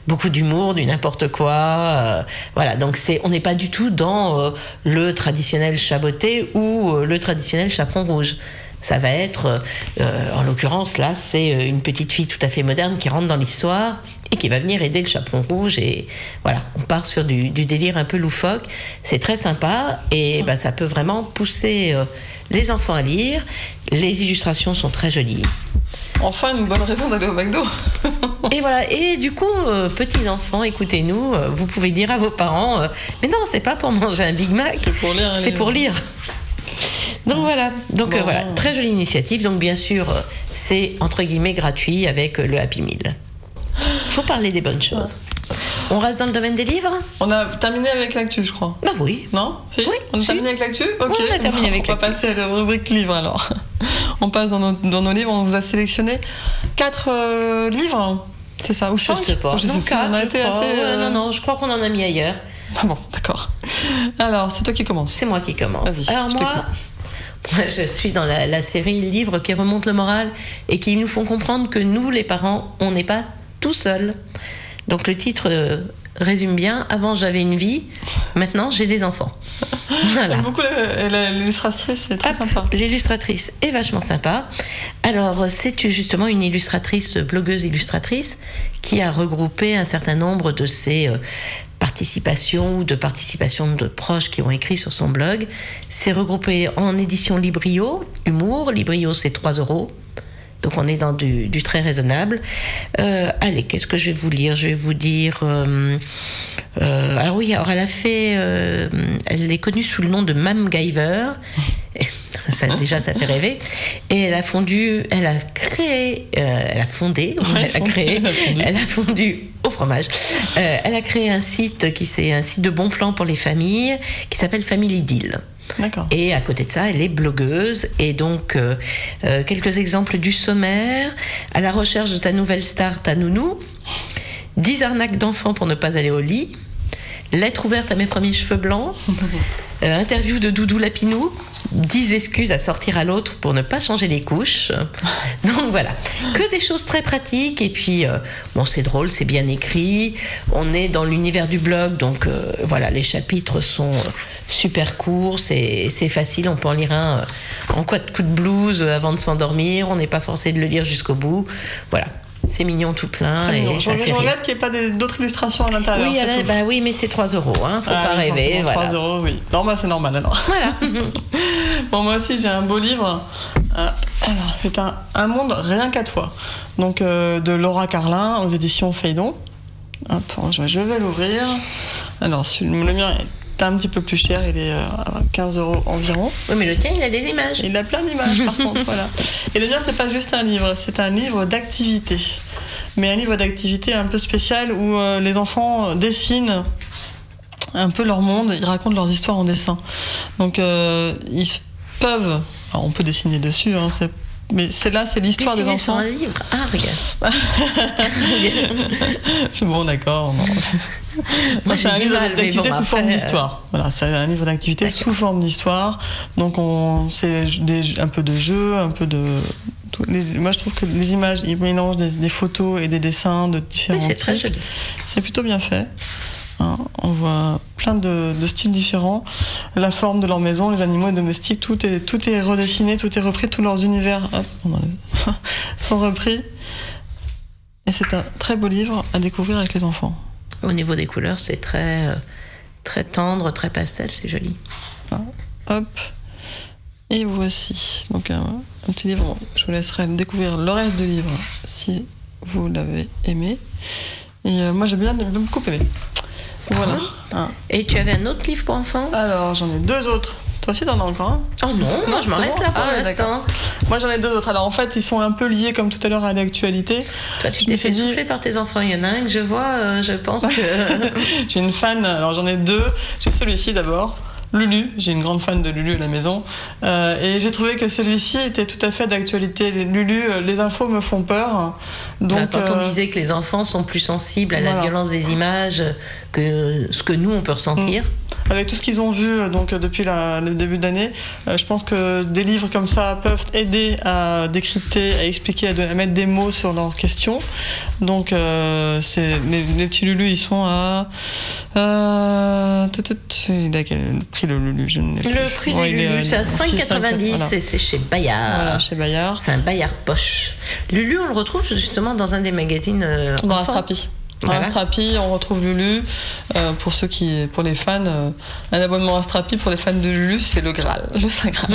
beaucoup d'humour, du n'importe quoi. Voilà, donc on n'est pas du tout dans le traditionnel chaboté ou le traditionnel chaperon rouge. Ça va être, en l'occurrence là, c'est une petite fille tout à fait moderne qui rentre dans l'histoire et qui va venir aider le chaperon rouge, et voilà, on part sur du délire un peu loufoque. C'est très sympa, et ça peut vraiment pousser les enfants à lire. Les illustrations sont très jolies. Enfin, une bonne raison d'aller au McDo. Et voilà, et du coup, petits enfants, écoutez-nous, vous pouvez dire à vos parents, mais non, c'est pas pour manger un Big Mac, c'est pour lire. Donc voilà, voilà, très jolie initiative. Donc bien sûr, c'est entre guillemets gratuit avec le Happy Meal. Faut parler des bonnes choses. On reste dans le domaine des livres. On a terminé avec l'actu, je crois. Bah oui. Non ? Si ? Oui. On a terminé avec l'actu ? Ok. Oui, on a terminé avec l'actu. On va passer à la rubrique livres alors. On passe dans nos livres. On vous a sélectionné 4 livres. C'est ça ? Ou 5 ? Je sais pas. Je sais pas. On a été assez. Non, je crois qu'on en a mis ailleurs. Ah bon, d'accord. Alors, c'est toi qui commences. C'est moi qui commence. Vas-y, alors moi, je suis dans la série livres qui remontent le moral et qui nous font comprendre que nous, les parents, on n'est pas tout seuls. Donc le titre résume bien. Avant, j'avais une vie. Maintenant, j'ai des enfants. Voilà. J'aime beaucoup l'illustratrice, c'est très sympa. L'illustratrice est vachement sympa. Alors, c'est justement une illustratrice, blogueuse illustratrice, qui a regroupé un certain nombre de ses participations ou de participations de proches qui ont écrit sur son blog. C'est regroupé en édition Librio, humour. Librio, c'est 3 €. Donc on est dans du très raisonnable. Allez, qu'est-ce que je vais vous lire ? Je vais vous dire... alors oui, alors elle a fait... elle est connue sous le nom de Mamgiver. Déjà, ça fait rêver. Et elle a fondu au fromage. Elle a créé un site un site de bons plans pour les familles qui s'appelle Family Deal. D'accord. Et à côté de ça, elle est blogueuse. Et donc, quelques exemples du sommaire. À la recherche de ta nouvelle star, ta nounou. 10 arnaques d'enfants pour ne pas aller au lit. Lettre ouverte à mes premiers cheveux blancs. Interview de Doudou Lapinou. 10 excuses à sortir à l'autre pour ne pas changer les couches. Donc voilà, que des choses très pratiques. Et puis, c'est drôle, c'est bien écrit. On est dans l'univers du blog, donc voilà, les chapitres sont super courts, c'est facile. On peut en lire un en coup de blues avant de s'endormir. On n'est pas forcé de le lire jusqu'au bout. Voilà. C'est mignon tout plein. Et je regrette qu'il n'y ait pas d'autres illustrations à l'intérieur. Oui, oui, mais c'est 3 €. Faut pas rêver. Voilà. 3 €, oui. Non, c'est normal alors. Voilà. Bon, moi aussi, j'ai un beau livre. Alors, c'est un monde rien qu'à toi. Donc, de Laura Carlin aux éditions Phaidon. Hop, je vais l'ouvrir. Alors, le mien est un petit peu plus cher, il est à 15 € environ. Oui, mais le tien, il a des images. Il a plein d'images, par contre, voilà. Et le mien, c'est pas juste un livre, c'est un livre d'activité. Mais un livre d'activité un peu spécial où les enfants dessinent un peu leur monde, ils racontent leurs histoires en dessin. Donc, ils peuvent... Alors, on peut dessiner dessus, hein, mais c'est l'histoire des enfants. Sur un livre. Ah, regarde. Bon, d'accord. Moi, c'est un livre d'activité sous forme d'histoire. Voilà, c'est un livre d'activité sous forme d'histoire. Donc, c'est un peu de jeu, un peu de... Moi, je trouve que les images, ils mélangent des photos et des dessins de différents types. C'est très joli. C'est plutôt bien fait. Hein, on voit plein de styles différents. La forme de leur maison, les animaux domestiques, tout est redessiné, tout est repris, tous leurs univers sont repris. Et c'est un très beau livre à découvrir avec les enfants. Au niveau des couleurs, c'est très tendre, très pastel, c'est joli. Voilà. Hop. Et voici donc un petit livre. Je vous laisserai découvrir le reste du livre si vous l'avez aimé. Et moi, j'ai beaucoup aimé. Voilà. Et tu avais un autre livre pour enfants? Alors, j'en ai 2 autres. Toi aussi, t'en as encore un? Oh non, moi je m'arrête là pour l'instant. Moi j'en ai 2 autres. Alors en fait, ils sont un peu liés comme tout à l'heure à l'actualité. Toi, tu t'es fait souffler par tes enfants. Il y en a un que je vois, je pense que... J'ai une fan, alors j'en ai 2. J'ai celui-ci d'abord. Lulu, j'ai une grande fan de Lulu à la maison et j'ai trouvé que celui-ci était tout à fait d'actualité. Lulu, les infos me font peur. Donc, quand on disait que les enfants sont plus sensibles à la violence des images que ce que nous on peut ressentir. Avec tout ce qu'ils ont vu donc, depuis le début d'année, je pense que des livres comme ça peuvent aider à décrypter, à expliquer, à mettre des mots sur leurs questions. Donc les petits Lulu, ils sont à... il a quel prix le Lulu? Le prix du Lulu, c'est à 5,90 voilà. C'est chez Bayard. Voilà, chez Bayard. C'est un Bayard poche. Lulu, on le retrouve justement dans un des magazines dans Astrapi. Dans Astrapi, on retrouve Lulu. Pour les fans, un abonnement Astrapi pour les fans de Lulu, c'est le Graal, le Saint Graal.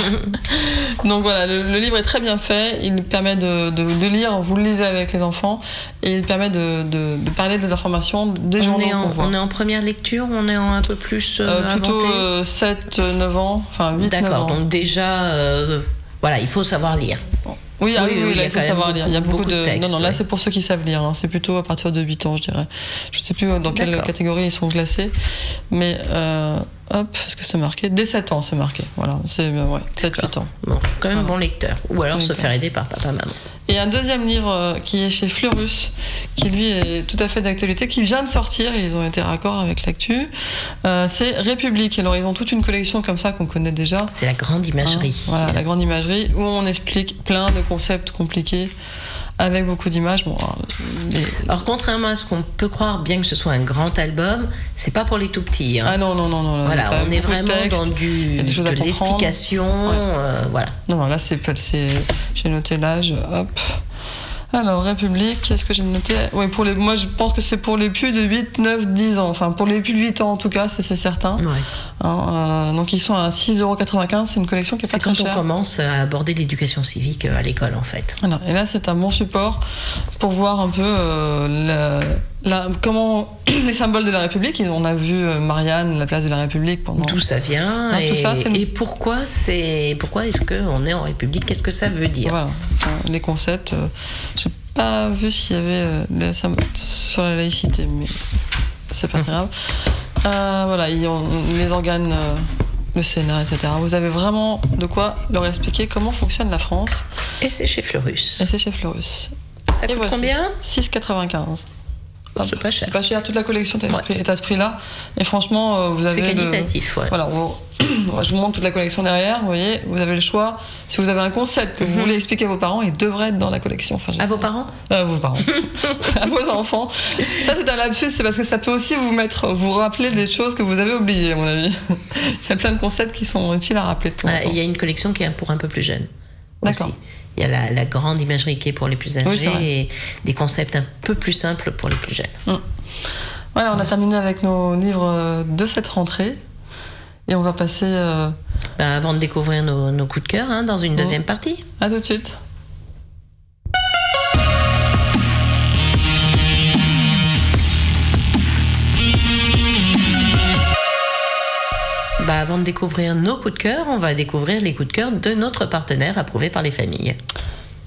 Donc voilà, le livre est très bien fait. Il permet de lire, vous le lisez avec les enfants, et il permet de parler des informations des journaux qu'on voit. On est en première lecture, on est en un peu plus plutôt 7-9 ans, enfin 8-9 ans. D'accord, donc déjà, voilà, il faut savoir lire. Oui, là, il faut savoir lire. Il y a beaucoup de textes. Non, là, c'est pour ceux qui savent lire. Hein. C'est plutôt à partir de 8 ans, je dirais. Je ne sais plus dans quelle catégorie ils sont classés. Mais, est-ce que c'est marqué? Dès 7 ans, c'est marqué. Voilà, c'est 7-8 ans. Bon, quand même bon lecteur. Ou alors se faire aider par papa, maman. Et un deuxième livre qui est chez Fleurus, qui lui est tout à fait d'actualité, qui vient de sortir, et ils ont été raccords avec l'actu, c'est République. Alors ils ont toute une collection comme ça qu'on connaît déjà. C'est la grande imagerie. Voilà, la grande imagerie, où on explique plein de concepts compliqués, avec beaucoup d'images. Bon, alors contrairement à ce qu'on peut croire, bien que ce soit un grand album, c'est pas pour les tout petits. Hein. Ah non. Voilà, on est vraiment dans de l'explication. Voilà. Non, là j'ai noté l'âge. Hop. Alors, République, qu'est-ce que j'ai noté? Oui, moi je pense que c'est pour les plus de 8, 9, 10 ans. Enfin, pour les plus de 8 ans en tout cas, c'est certain. Ouais. Donc ils sont à 6,95 €. C'est une collection qui est pas très chère. C'est quand on commence à aborder l'éducation civique à l'école en fait. Voilà. Et là, c'est un bon support pour voir un peu comment les symboles de la République. On a vu Marianne, la place de la République pendant... D'où ça vient et pourquoi est-ce qu'on est en République? Qu'est-ce que ça veut dire? Voilà, les concepts. J'ai pas vu s'il y avait sur la laïcité, mais c'est pas très grave. Voilà, les organes, le Sénat, etc. Vous avez vraiment de quoi leur expliquer comment fonctionne la France. Et c'est chez Fleurus. Ça coûte combien? 6,95 €. C'est pas cher. C'est pas cher, toute la collection est à ce prix-là. Et franchement, vous avez... C'est qualitatif, Voilà, je vous montre toute la collection derrière, vous voyez, vous avez le choix. Si vous avez un concept que vous voulez expliquer à vos parents, il devrait être dans la collection. Enfin, à vos parents? À vos parents. À vos enfants. Ça, c'est un lapsus, c'est parce que ça peut aussi vous rappeler des choses que vous avez oubliées, à mon avis. Il y a plein de concepts qui sont utiles à rappeler de temps en temps. Il y a une collection qui est pour un peu plus jeune. D'accord. Aussi. Il y a la grande imagerie qui est pour les plus âgés et des concepts un peu plus simples pour les plus jeunes. Voilà, on a terminé avec nos livres de cette rentrée. Et on va passer... avant de découvrir nos coups de cœur, dans une deuxième partie. À tout de suite. Avant de découvrir nos coups de cœur, on va découvrir les coups de cœur de notre partenaire approuvé par les familles.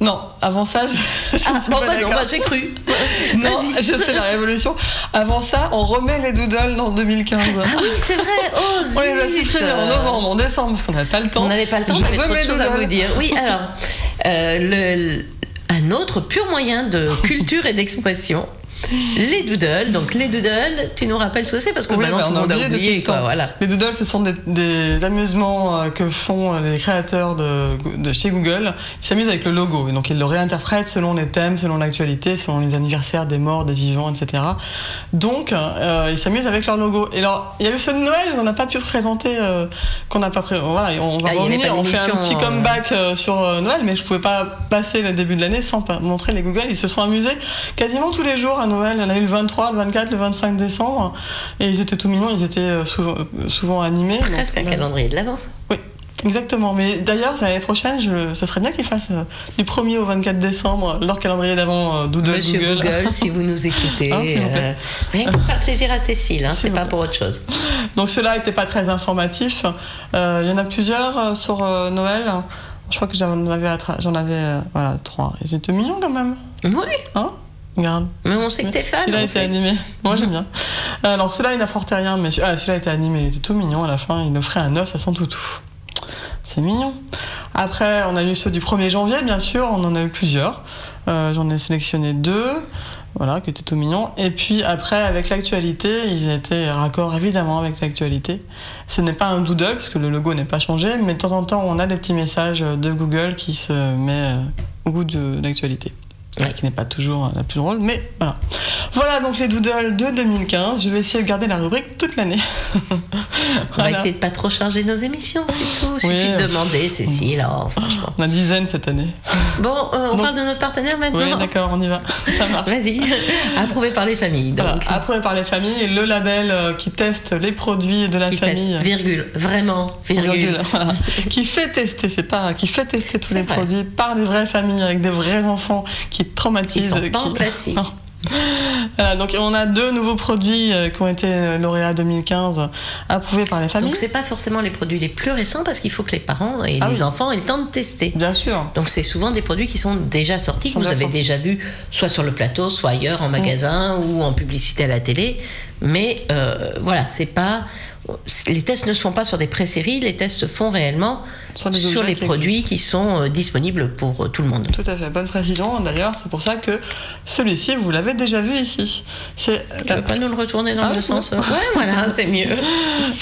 Non, avant ça, j'ai cru. Non, je fais la révolution. Avant ça, on remet les doodles en 2015. Ah oui, c'est vrai. Oh, on les a supprimés en novembre, en décembre, parce qu'on n'avait pas le temps. On n'avait pas le temps, on avait trop de choses à vous dire. Oui, alors, un autre pur moyen de culture et d'expression. Les doodles, donc les doodles, tu nous rappelles ce que c'est parce que maintenant tout le monde a oublié. Voilà. Les doodles, ce sont des amusements que font les créateurs de chez Google. Ils s'amusent avec le logo, et donc ils le réinterprètent selon les thèmes, selon l'actualité, selon les anniversaires des morts, des vivants, etc. Donc ils s'amusent avec leur logo. Et alors, il y a eu ceux de Noël qu'on n'a pas pu présenter, qu'on n'a pas voilà, on va revenir, on fait un petit comeback sur Noël, mais je pouvais pas passer le début de l'année sans montrer les Google. Ils se sont amusés quasiment tous les jours à Noël. Il y en a eu le 23, le 24, le 25 décembre. Et ils étaient tout mignons, ils étaient souvent animés. Presque un calendrier de l'Avent. Oui, exactement. Mais d'ailleurs, l'année prochaine, ce serait bien qu'ils fassent du 1er au 24 décembre leur calendrier d'Avent Doodle Monsieur Google, si vous nous écoutez. S'il vous plaît. Rien pour faire plaisir à Cécile, c'est pas pour autre chose. Donc ceux-là n'étaient pas très informatifs. Il y en a plusieurs sur Noël. Je crois que j'en avais 3. Ils étaient mignons quand même. Oui. Hein? Regarde. Mais on sait que t'es fan. Celui-là était animé. Moi j'aime bien. Alors celui-là il n'apportait rien, mais celui-là était animé. Il était tout mignon à la fin. Il offrait un os à son toutou. C'est mignon. Après, on a eu ceux du 1er janvier, bien sûr. On en a eu plusieurs. J'en ai sélectionné 2. Voilà, qui étaient tout mignons. Et puis après, avec l'actualité, ils étaient raccord évidemment avec l'actualité. Ce n'est pas un doodle, parce que le logo n'est pas changé, mais de temps en temps, on a des petits messages de Google qui se met au goût de l'actualité. Ouais. Qui n'est pas toujours la plus drôle, mais voilà. Voilà donc les doodles de 2015. Je vais essayer de garder la rubrique toute l'année. On va essayer de pas trop charger nos émissions, c'est tout. Il suffit de demander, Cécile, franchement. On a dizaines cette année. Bon, on parle de notre partenaire maintenant. Oui, d'accord, on y va. Ça marche. Vas-y. Approuvé par les familles. Donc. Voilà, approuvé par les familles, le label qui teste les produits de la famille. Teste, virgule, vraiment, virgule. Voilà. Qui fait tester, qui fait tester tous les produits par des vraies familles avec des vrais enfants qui traumatisent. Ils sont pas en plastique. Voilà, donc on a 2 nouveaux produits qui ont été lauréats 2015 approuvés par les familles. Donc c'est pas forcément les produits les plus récents parce qu'il faut que les parents et les enfants aient le temps de tester. Bien sûr. Donc c'est souvent des produits qui sont déjà sortis, que vous avez déjà vus soit sur le plateau, soit ailleurs en magasin ou en publicité à la télé. Mais voilà, c'est pas... Les tests ne se font pas sur des pré-séries, les tests se font réellement sur les produits qui sont disponibles pour tout le monde. Tout à fait, bonne précision. D'ailleurs, c'est pour ça que celui-ci, vous l'avez déjà vu ici. Tu veux pas nous le retourner dans le sens? Ouais, voilà, c'est mieux.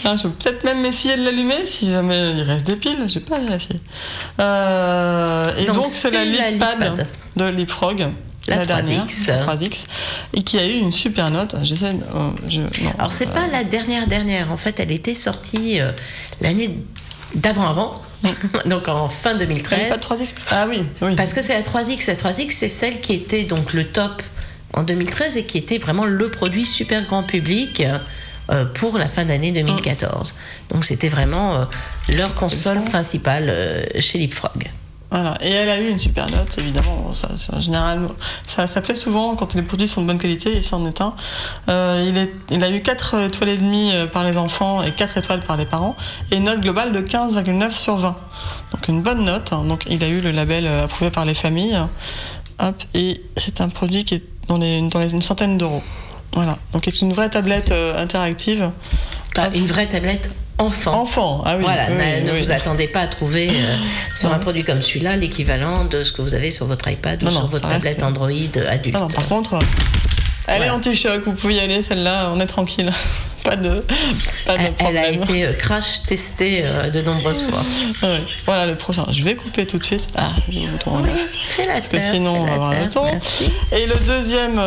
Je vais peut-être même essayer de l'allumer si jamais il reste des piles, je vais pas vérifier. Et donc c'est la LeapPad de Leapfrog. La 3X. Et qui a eu une super note. Alors, c'est pas la dernière. En fait, elle était sortie l'année d'avant. Donc, en fin 2013. Pas de 3X. Ah oui. Parce que c'est la 3X. La 3X, c'est celle qui était donc le top en 2013 et qui était vraiment le produit super grand public pour la fin d'année 2014. Donc, c'était vraiment leur console principale chez Leapfrog. Voilà, et elle a eu une super note, évidemment. Généralement, ça plaît souvent quand les produits sont de bonne qualité, et ça en est un. Il a eu 4 étoiles et demie par les enfants et 4 étoiles par les parents, et une note globale de 15,9 sur 20. Donc une bonne note. Donc il a eu le label approuvé par les familles. Hop, et c'est un produit qui est dans une centaine d'euros. Voilà, donc c'est une vraie tablette interactive. Une vraie tablette enfant. Ah oui. Voilà, ne vous attendez pas à trouver sur un produit comme celui-là l'équivalent de ce que vous avez sur votre iPad ou sur votre tablette Android adulte. Non, par contre, elle est anti-choc, vous pouvez y aller, celle-là, on est tranquille. Pas de problème. Elle a été crash testée de nombreuses fois. Ouais. Voilà le prochain. Je vais couper tout de suite. J'ai le bouton en neuf. Parce que sinon on va avoir le temps. Et le deuxième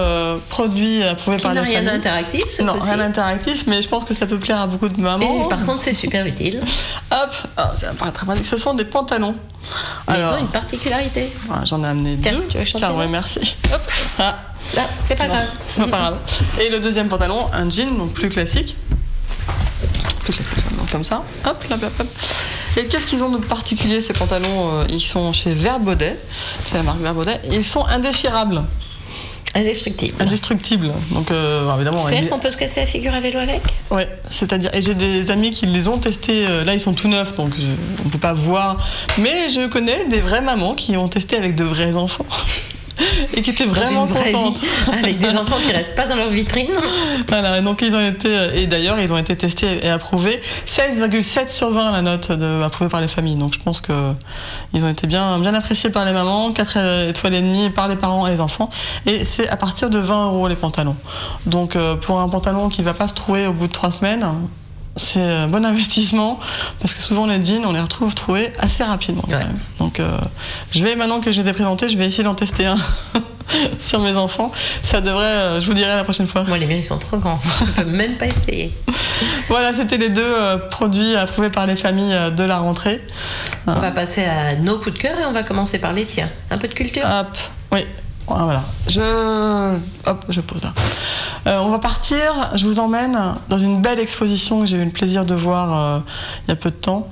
produit approuvé par les familles. Rien d'interactif, Non, rien d'interactif, mais je pense que ça peut plaire à beaucoup de mamans. Et par contre, c'est super utile. Hop, c'est pas très pratique. Ce sont des pantalons. Mais ils ont une particularité. J'en ai amené 2. Tu veux chanter? Tiens, ouais, merci. Hop. Là, c'est pas grave. Non, pas grave. Et le deuxième pantalon, un jean, donc plus classique. Donc comme ça. Hop, là, hop. Et qu'est-ce qu'ils ont de particulier, ces pantalons? Ils sont chez Vert Baudet, c'est la marque Vert Baudet. Ils sont indéchirables. Indestructibles. Donc évidemment. C'est qu'on peut se casser la figure à vélo avec? Ouais, c'est-à-dire. Et j'ai des amis qui les ont testés. Là, ils sont tout neufs, donc on peut pas voir. Mais je connais des vraies mamans qui ont testé avec de vrais enfants. et qui étaient vraiment contentes. Avec des enfants qui restent pas dans leur vitrine. Voilà, et donc ils ont été, et d'ailleurs ils ont été testés et approuvés. 16,7 sur 20 la note approuvée par les familles. Donc je pense que ils ont été bien appréciés par les mamans, 4 étoiles et demie par les parents et les enfants. Et c'est à partir de 20 € les pantalons. Donc pour un pantalon qui va pas se trouver au bout de 3 semaines, c'est un bon investissement, parce que souvent les jeans on les retrouve trouvés assez rapidement quand même. Donc maintenant que je les ai présentés, je vais essayer d'en tester un sur mes enfants. Ça devrait, je vous dirai la prochaine fois. Moi les miens ils sont trop grands, je peux même pas essayer. Voilà, c'était les 2 produits approuvés par les familles de la rentrée. On va passer à nos coups de cœur et on va commencer par les tiens. Un peu de culture. Hop, oui. Voilà, je pose là. On va partir, je vous emmène dans une belle exposition que j'ai eu le plaisir de voir il y a peu de temps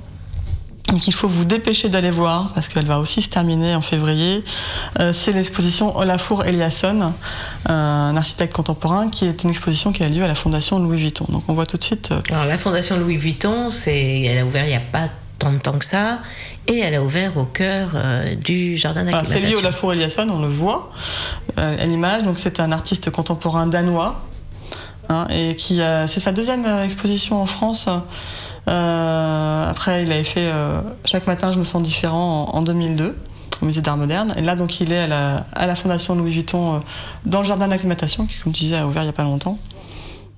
et qu'il faut vous dépêcher d'aller voir parce qu'elle va aussi se terminer en février. C'est l'exposition Olafur Eliasson, un architecte contemporain, qui est une exposition qui a lieu à la Fondation Louis Vuitton. Donc on voit tout de suite... Alors la Fondation Louis Vuitton, elle a ouvert il n'y a pas tant de temps que ça, et elle a ouvert au cœur du jardin d'acclimatation. C'est lié Olafur Eliasson, on le voit à l'image. Donc c'est un artiste contemporain danois, et c'est sa 2e exposition en France. Après, il avait fait Chaque matin, je me sens différent en 2002 au musée d'art moderne. Et là, donc, il est à la Fondation Louis Vuitton dans le jardin d'acclimatation, qui, comme tu disais, a ouvert il n'y a pas longtemps.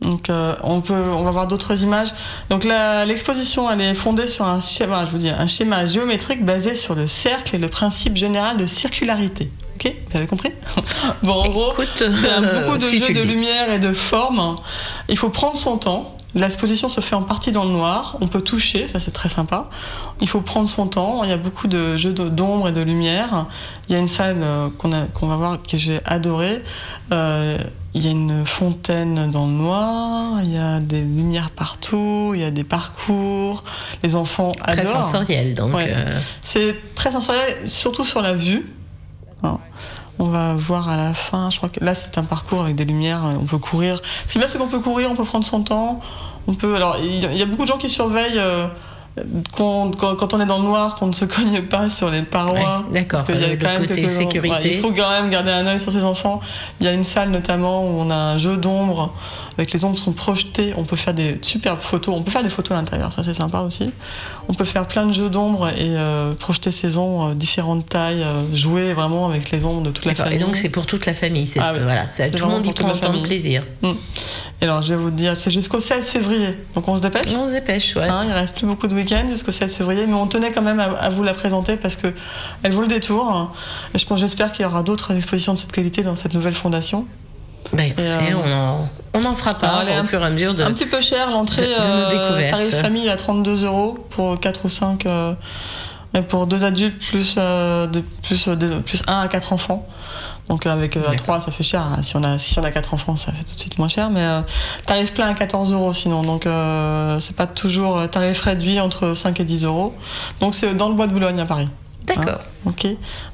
Donc on va voir d'autres images. Donc l'exposition elle est fondée sur un schéma géométrique basé sur le cercle et le principe général de circularité. Ok, vous avez compris? Bon, en gros, c'est beaucoup de jeux de lumière et de forme. Il faut prendre son temps. L'exposition se fait en partie dans le noir. On peut toucher, ça c'est très sympa. Il faut prendre son temps. Il y a beaucoup de jeux d'ombre et de lumière. Il y a une salle qu'on va voir que j'ai adorée. Il y a une fontaine dans le noir, il y a des lumières partout, il y a des parcours, les enfants adorent. Très sensoriel, donc. Ouais. C'est très sensoriel, surtout sur la vue. On va voir à la fin, je crois que là c'est un parcours avec des lumières, on peut courir. C'est bien, c'est qu'on peut courir, on peut prendre son temps. Alors, il y a beaucoup de gens qui surveillent... Quand on est dans le noir, qu'on ne se cogne pas sur les parois. Ouais, d'accord, parce qu'il y a quand même côté sécurité. Il faut quand même garder un œil sur ses enfants. Il y a une salle notamment où on a un jeu d'ombre, avec les ombres sont projetées. On peut faire des superbes photos. On peut faire des photos à l'intérieur, ça c'est sympa aussi. On peut faire plein de jeux d'ombre et projeter ces ombres, différentes tailles, jouer vraiment avec les ombres de toute la famille. Et donc c'est pour toute la famille. Voilà, tout le monde y prend autant de plaisir. Et alors je vais vous dire, c'est jusqu'au 16 février. Donc on se dépêche. On se dépêche, ouais. Il reste plus beaucoup de week-end jusqu'au 16 février, mais on tenait quand même à vous la présenter parce qu'elle vaut le détour. Et j'espère qu'il y aura d'autres expositions de cette qualité dans cette nouvelle fondation. Bah écoutez, on en fera pas au fur et à mesure un petit peu cher l'entrée de nos découvertes. Tarif famille à 32 € pour 4 ou 5 pour 2 adultes plus 1 à 4 enfants. Donc avec 3 ça fait cher. Si on a 4 enfants ça fait tout de suite moins cher, mais tarif plein à 14 € sinon. Donc c'est pas toujours tarif réduit entre 5 et 10 €. Donc c'est dans le bois de Boulogne à Paris. D'accord. Ok.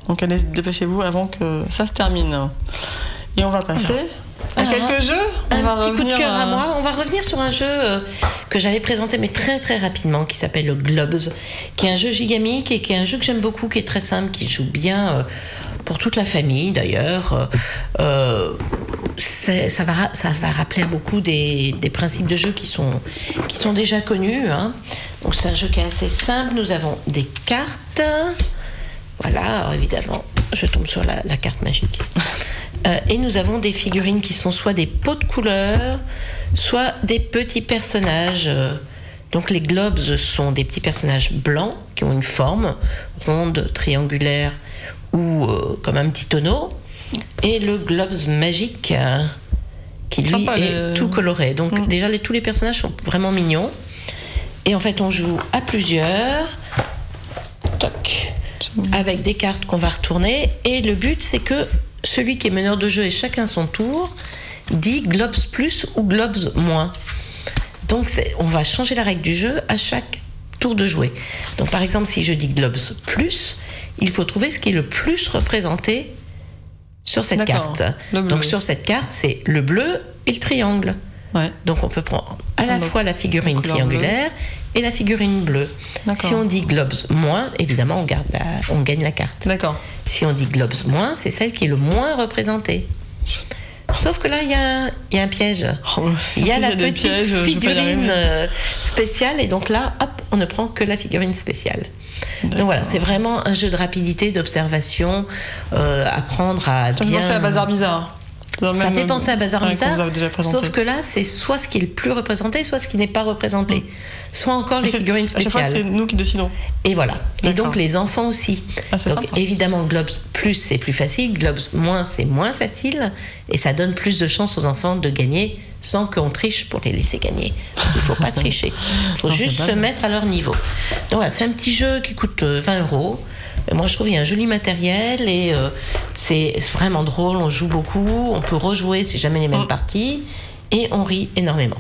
Donc allez, dépêchez-vous avant que ça se termine. Et on va passer à quelques jeux. Un petit coup de cœur à moi. On va revenir sur un jeu que j'avais présenté mais très très rapidement, qui s'appelle le Globes, qui est un jeu gigamique et qui est un jeu que j'aime beaucoup, qui est très simple, qui joue bien pour toute la famille d'ailleurs. Ça va rappeler à beaucoup des principes de jeu qui sont déjà connus. Donc c'est un jeu qui est assez simple. Nous avons des cartes. Voilà, alors évidemment, je tombe sur la carte magique. Et nous avons des figurines qui sont soit des pots de couleurs, soit des petits personnages. Donc les globes sont des petits personnages blancs qui ont une forme ronde, triangulaire ou comme un petit tonneau. Et le globes magique qui lui est tout coloré. Donc déjà tous les personnages sont vraiment mignons. Et en fait on joue à plusieurs. Toc. Avec des cartes qu'on va retourner. Et le but c'est que celui qui est meneur de jeu et chacun son tour dit globes plus ou globes moins. Donc on va changer la règle du jeu à chaque tour de jouer. Donc par exemple si je dis globes plus, il faut trouver ce qui est le plus représenté sur cette carte. Donc sur cette carte c'est le bleu et le triangle. Ouais. Donc on peut prendre à la fois la figurine triangulaire et la figurine bleue. Si on dit globes moins, évidemment on gagne la carte. D'accord. Si on dit globes moins, c'est celle qui est le moins représentée. Sauf que là, il y a un piège. Il y a la petite figurine spéciale, et donc là, hop, on ne prend que la figurine spéciale. Donc voilà, c'est vraiment un jeu de rapidité, d'observation, apprendre à bien... Ça fait penser à Bazar Bizarre. Ça fait penser à Bazar Bizarre, sauf que là, c'est soit ce qui est le plus représenté, soit ce qui n'est pas représenté. Soit encore les figurines spéciales. À chaque fois, c'est nous qui décidons. Et voilà. Et donc, les enfants aussi. Donc, évidemment, globes plus, c'est plus facile. Globes moins, c'est moins facile. Et ça donne plus de chances aux enfants de gagner sans qu'on triche pour les laisser gagner. Parce qu'il ne faut pas tricher. Il faut juste se mettre à leur niveau. Donc voilà, c'est un petit jeu qui coûte 20 €. Moi, je trouve qu'il y a un joli matériel et c'est vraiment drôle. On joue beaucoup, on peut rejouer, c'est jamais les mêmes parties et on rit énormément.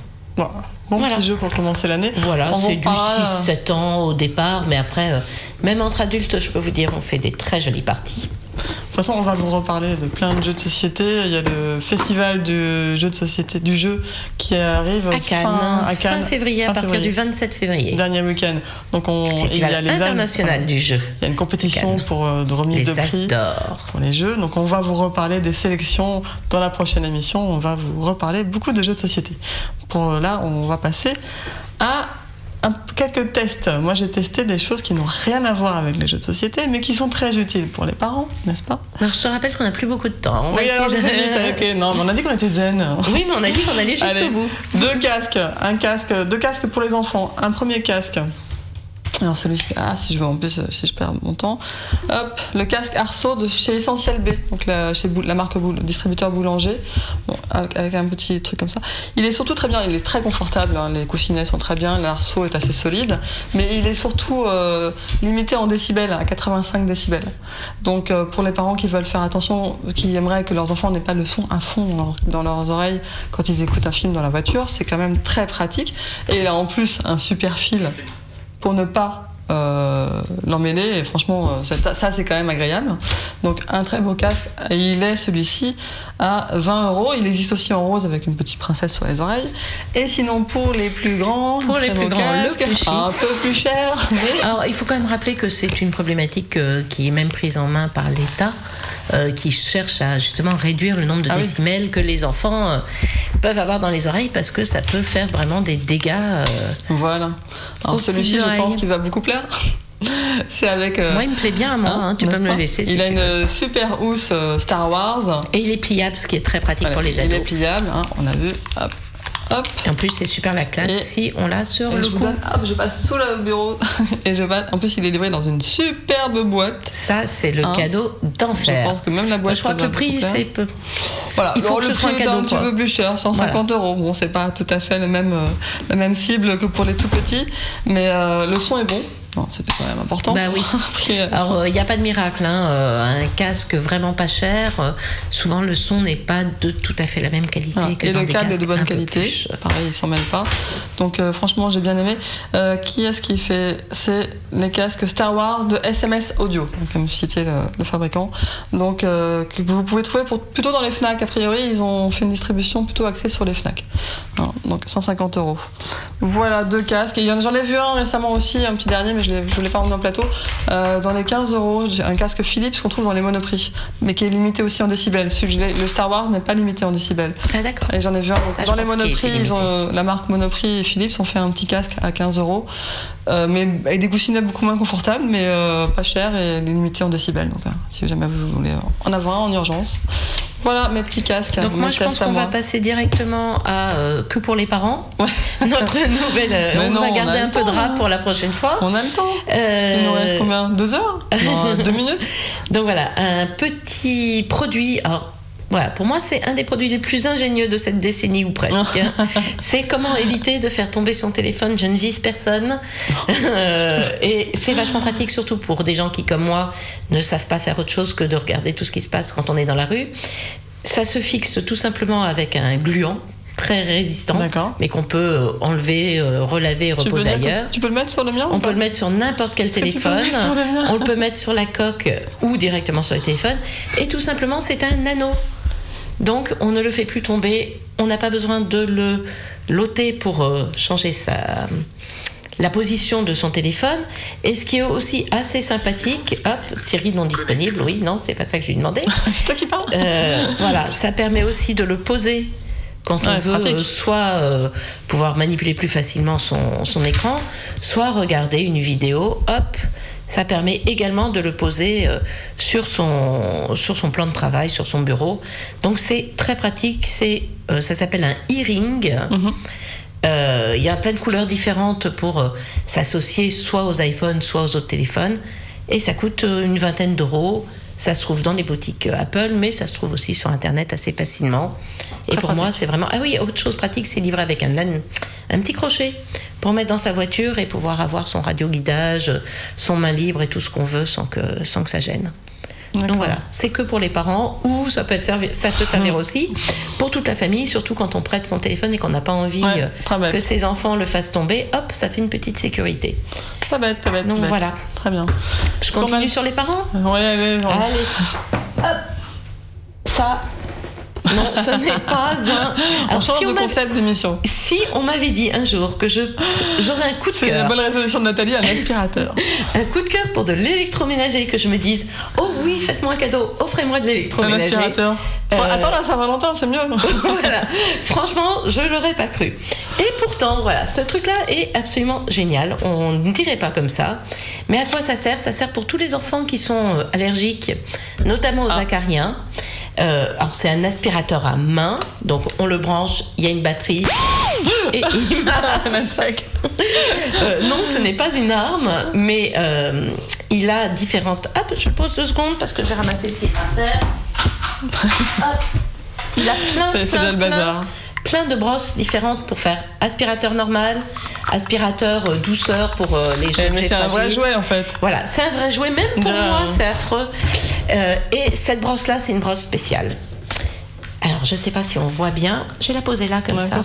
Bon petit jeu pour commencer l'année. Voilà, c'est du 6-7 ans au départ, mais après, même entre adultes, je peux vous dire, on fait des très jolies parties. De toute façon, on va vous reparler de plein de jeux de société. Il y a le festival du jeu de société, du jeu qui arrive à Cannes, fin février, à partir du 27 février. Dernier week-end. Donc il y a les international du jeu. Il y a une compétition de remise de prix pour les jeux. Donc on va vous reparler des sélections dans la prochaine émission. On va vous reparler beaucoup de jeux de société. Pour là, on va passer à quelques tests. Moi, j'ai testé des choses qui n'ont rien à voir avec les jeux de société, mais qui sont très utiles pour les parents, n'est-ce pas? Alors, je te rappelle qu'on n'a plus beaucoup de temps. Alors, je fais vite. Okay. Non, mais on a dit qu'on était zen. Oui, mais on a dit qu'on allait jusqu'au bout. Deux casques pour les enfants. Un premier casque. Alors celui-ci, si je perds mon temps, hop, le casque Arceau de chez Essentiel B, donc chez la marque le distributeur Boulanger, avec un petit truc comme ça. Il est surtout très bien, il est très confortable, hein, les coussinets sont très bien, l'Arceau est assez solide, mais il est surtout limité en décibels, à 85 décibels. Donc pour les parents qui veulent faire attention, qui aimeraient que leurs enfants n'aient pas le son à fond dans leurs oreilles quand ils écoutent un film dans la voiture, c'est quand même très pratique. Et il a en plus un super fil pour ne pas l'emmêler, et franchement ça c'est quand même agréable. Donc un très beau casque, et il est celui-ci à 20 €. Il existe aussi en rose avec une petite princesse sur les oreilles. Et sinon pour les plus grands, le plus chic, un peu plus cher, mais... Alors il faut quand même rappeler que c'est une problématique qui est même prise en main par l'État, qui cherche à justement réduire le nombre de décibels que les enfants peuvent avoir dans les oreilles, parce que ça peut faire vraiment des dégâts. Voilà. Alors celui-ci, je pense qu'il va beaucoup plaire. C'est avec. Moi, il me plaît bien à moi. Tu peux me le laisser. Il a une super housse Star Wars. Et il est pliable, ce qui est très pratique pour les ados. Il est pliable. On a vu. Hop. Hop. Et en plus, c'est super la classe si on l'a sur le cou. Je passe sous le bureau et en plus, il est livré dans une superbe boîte. Ça, c'est le cadeau d'enfer. Je pense que même la boîte. Je crois que le prix, c'est peu. Voilà. Il faut que le ce soit prix un cadeau un petit peu plus cher, 150 €. Bon, c'est pas tout à fait la même cible que pour les tout petits, mais le son est bon. Non, c'était quand même important. Bah oui. Alors, il n'y a pas de miracle. Un casque vraiment pas cher, souvent le son n'est pas de tout à fait la même qualité que dans des casques. Et le câble est de bonne qualité. Pareil, il s'en mêle pas. Donc, franchement, j'ai bien aimé. Qui est-ce qui fait? C'est les casques Star Wars de SMS Audio, donc, comme cité le fabricant. Donc, que vous pouvez trouver plutôt dans les Fnac. A priori, ils ont fait une distribution plutôt axée sur les Fnac. Donc, 150 €. Voilà, deux casques. Et j'en ai vu un récemment aussi, un petit dernier, mais je ne l'ai pas emmené en plateau. Dans les 15 €, j'ai un casque Philips qu'on trouve dans les Monoprix, mais qui est limité aussi en décibels. Le Star Wars n'est pas limité en décibels. Ah d'accord. Et j'en ai vu un. Dans les Monoprix, la marque Monoprix et Philips ont fait un petit casque à 15 €, mais avec des coussinets beaucoup moins confortables, mais pas cher et limité en décibels. Donc, si jamais vous voulez en avoir un en urgence. Voilà mes petits casques. Donc moi je pense qu'on va passer directement à que pour les parents. Notre nouvelle. On va garder un peu de rap pour la prochaine fois. On a le temps. Il nous reste combien? 2 heures? Non, 2 minutes. Donc voilà, un petit produit. Alors voilà, pour moi c'est un des produits les plus ingénieux de cette décennie ou presque. C'est comment éviter de faire tomber son téléphone. Je ne vise personne. Et c'est vachement pratique, surtout pour des gens qui, comme moi, ne savent pas faire autre chose que de regarder tout ce qui se passe quand on est dans la rue. Ça se fixe tout simplement avec un gluant très résistant, mais qu'on peut enlever, relaver et reposer ailleurs. Tu peux le mettre sur le mien? On peut le mettre sur n'importe quel téléphone. On le peut mettre sur la coque ou directement sur le téléphone. Et tout simplement, c'est un anneau. Donc on ne le fait plus tomber, on n'a pas besoin de le loter pour changer la position de son téléphone. Et ce qui est aussi assez sympathique, hop, Siri non disponible, oui, non, c'est pas ça que je lui demandais. C'est toi qui parles. Voilà, ça permet aussi de le poser quand on veut soit pouvoir manipuler plus facilement son écran, soit regarder une vidéo, hop, ça permet également de le poser sur son plan de travail, sur son bureau. Donc c'est très pratique, ça s'appelle un e-ring. Il y a plein de couleurs différentes pour s'associer soit aux iPhones, soit aux autres téléphones. Et ça coûte une vingtaine d'euros. Ça se trouve dans les boutiques Apple, mais ça se trouve aussi sur Internet assez facilement. Et pour moi, c'est vraiment... Ah oui, autre chose pratique, c'est livré avec un petit crochet pour mettre dans sa voiture et pouvoir avoir son radioguidage, son main libre et tout ce qu'on veut sans que ça gêne. Donc voilà, c'est que pour les parents, ou ça peut servir aussi pour toute la famille, surtout quand on prête son téléphone et qu'on n'a pas envie que ses enfants le fassent tomber, hop, ça fait une petite sécurité. Pas bête. Donc voilà. Très bien. Je continue sur les parents ? Oui, allez. Hop. Ça... Non, ce n'est pas un... Alors, on change de concept d'émission. Si on m'avait dit un jour que j'aurais un coup de cœur... C'est la bonne résolution de Nathalie, un aspirateur. Un coup de cœur pour de l'électroménager, que je me dise, oh oui, faites-moi un cadeau, offrez-moi de l'électroménager. Un aspirateur. Attends, la Saint-Valentin, c'est mieux. Voilà. Franchement, je ne l'aurais pas cru. Et pourtant, voilà, ce truc-là est absolument génial. On ne dirait pas comme ça. Mais à quoi ça sert ? Ça sert pour tous les enfants qui sont allergiques, notamment aux acariens. Alors c'est un aspirateur à main, donc on le branche, il y a une batterie et il marche. Non, ce n'est pas une arme, mais il a différentes... Hop, je pose 2 secondes parce que j'ai ramassé ce qui est par terre. Hop. Il a plein de brosses différentes pour faire aspirateur normal, aspirateur douceur pour les jeunes. Mais c'est un vrai jouet en fait. Voilà, c'est un vrai jouet, même pour moi, c'est affreux. Et cette brosse-là, c'est une brosse spéciale. Alors, je ne sais pas si on voit bien. Je vais la poser là comme ça.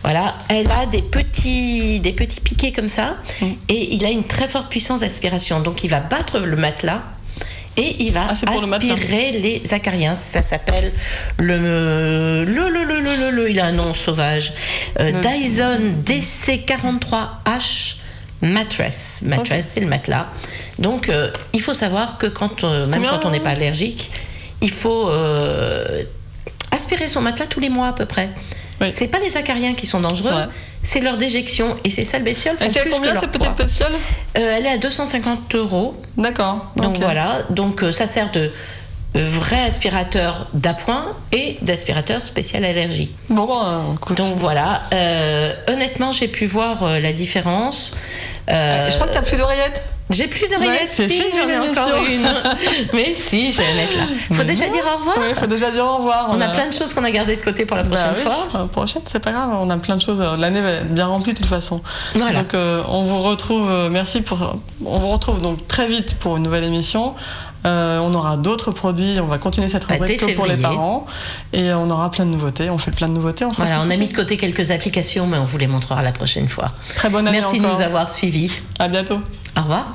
Voilà, elle a des petits piquets comme ça, et il a une très forte puissance d'aspiration. Donc, il va battre le matelas. Et il va aspirer les acariens. Ça s'appelle il a un nom sauvage. Dyson DC43H Mattress. Mattress, c'est le matelas. Donc, il faut savoir que quand on n'est pas allergique, il faut aspirer son matelas tous les mois à peu près. Oui. C'est pas les acariens qui sont dangereux, c'est leur déjection. Et ces sales bestioles font plus que leur poids. Et c'est combien cette petite bestiole ? Elle est à 250 €. D'accord. Donc voilà, donc ça sert de vrai aspirateur d'appoint et d'aspirateur spécial allergie. Bon, écoute. Donc voilà, honnêtement, j'ai pu voir la différence. Je crois que t'as plus d'oreillettes. J'ai plus d'oreillettes, si, j'en ai encore une. Mais si, je vais la mettre là. Faut déjà dire au revoir. Oui, faut déjà dire au revoir. On a plein de choses qu'on a gardées de côté pour la prochaine fois. La prochaine, c'est pas grave, on a plein de choses. L'année va être bien remplie de toute façon. Voilà. Donc on vous retrouve, on vous retrouve donc très vite pour une nouvelle émission. On aura d'autres produits, on va continuer cette rubrique pour les parents et on aura plein de nouveautés, on fait plein de nouveautés. On a mis de côté quelques applications, mais on vous les montrera la prochaine fois. Très bonne année. Merci encore. De nous avoir suivis. À bientôt. Au revoir.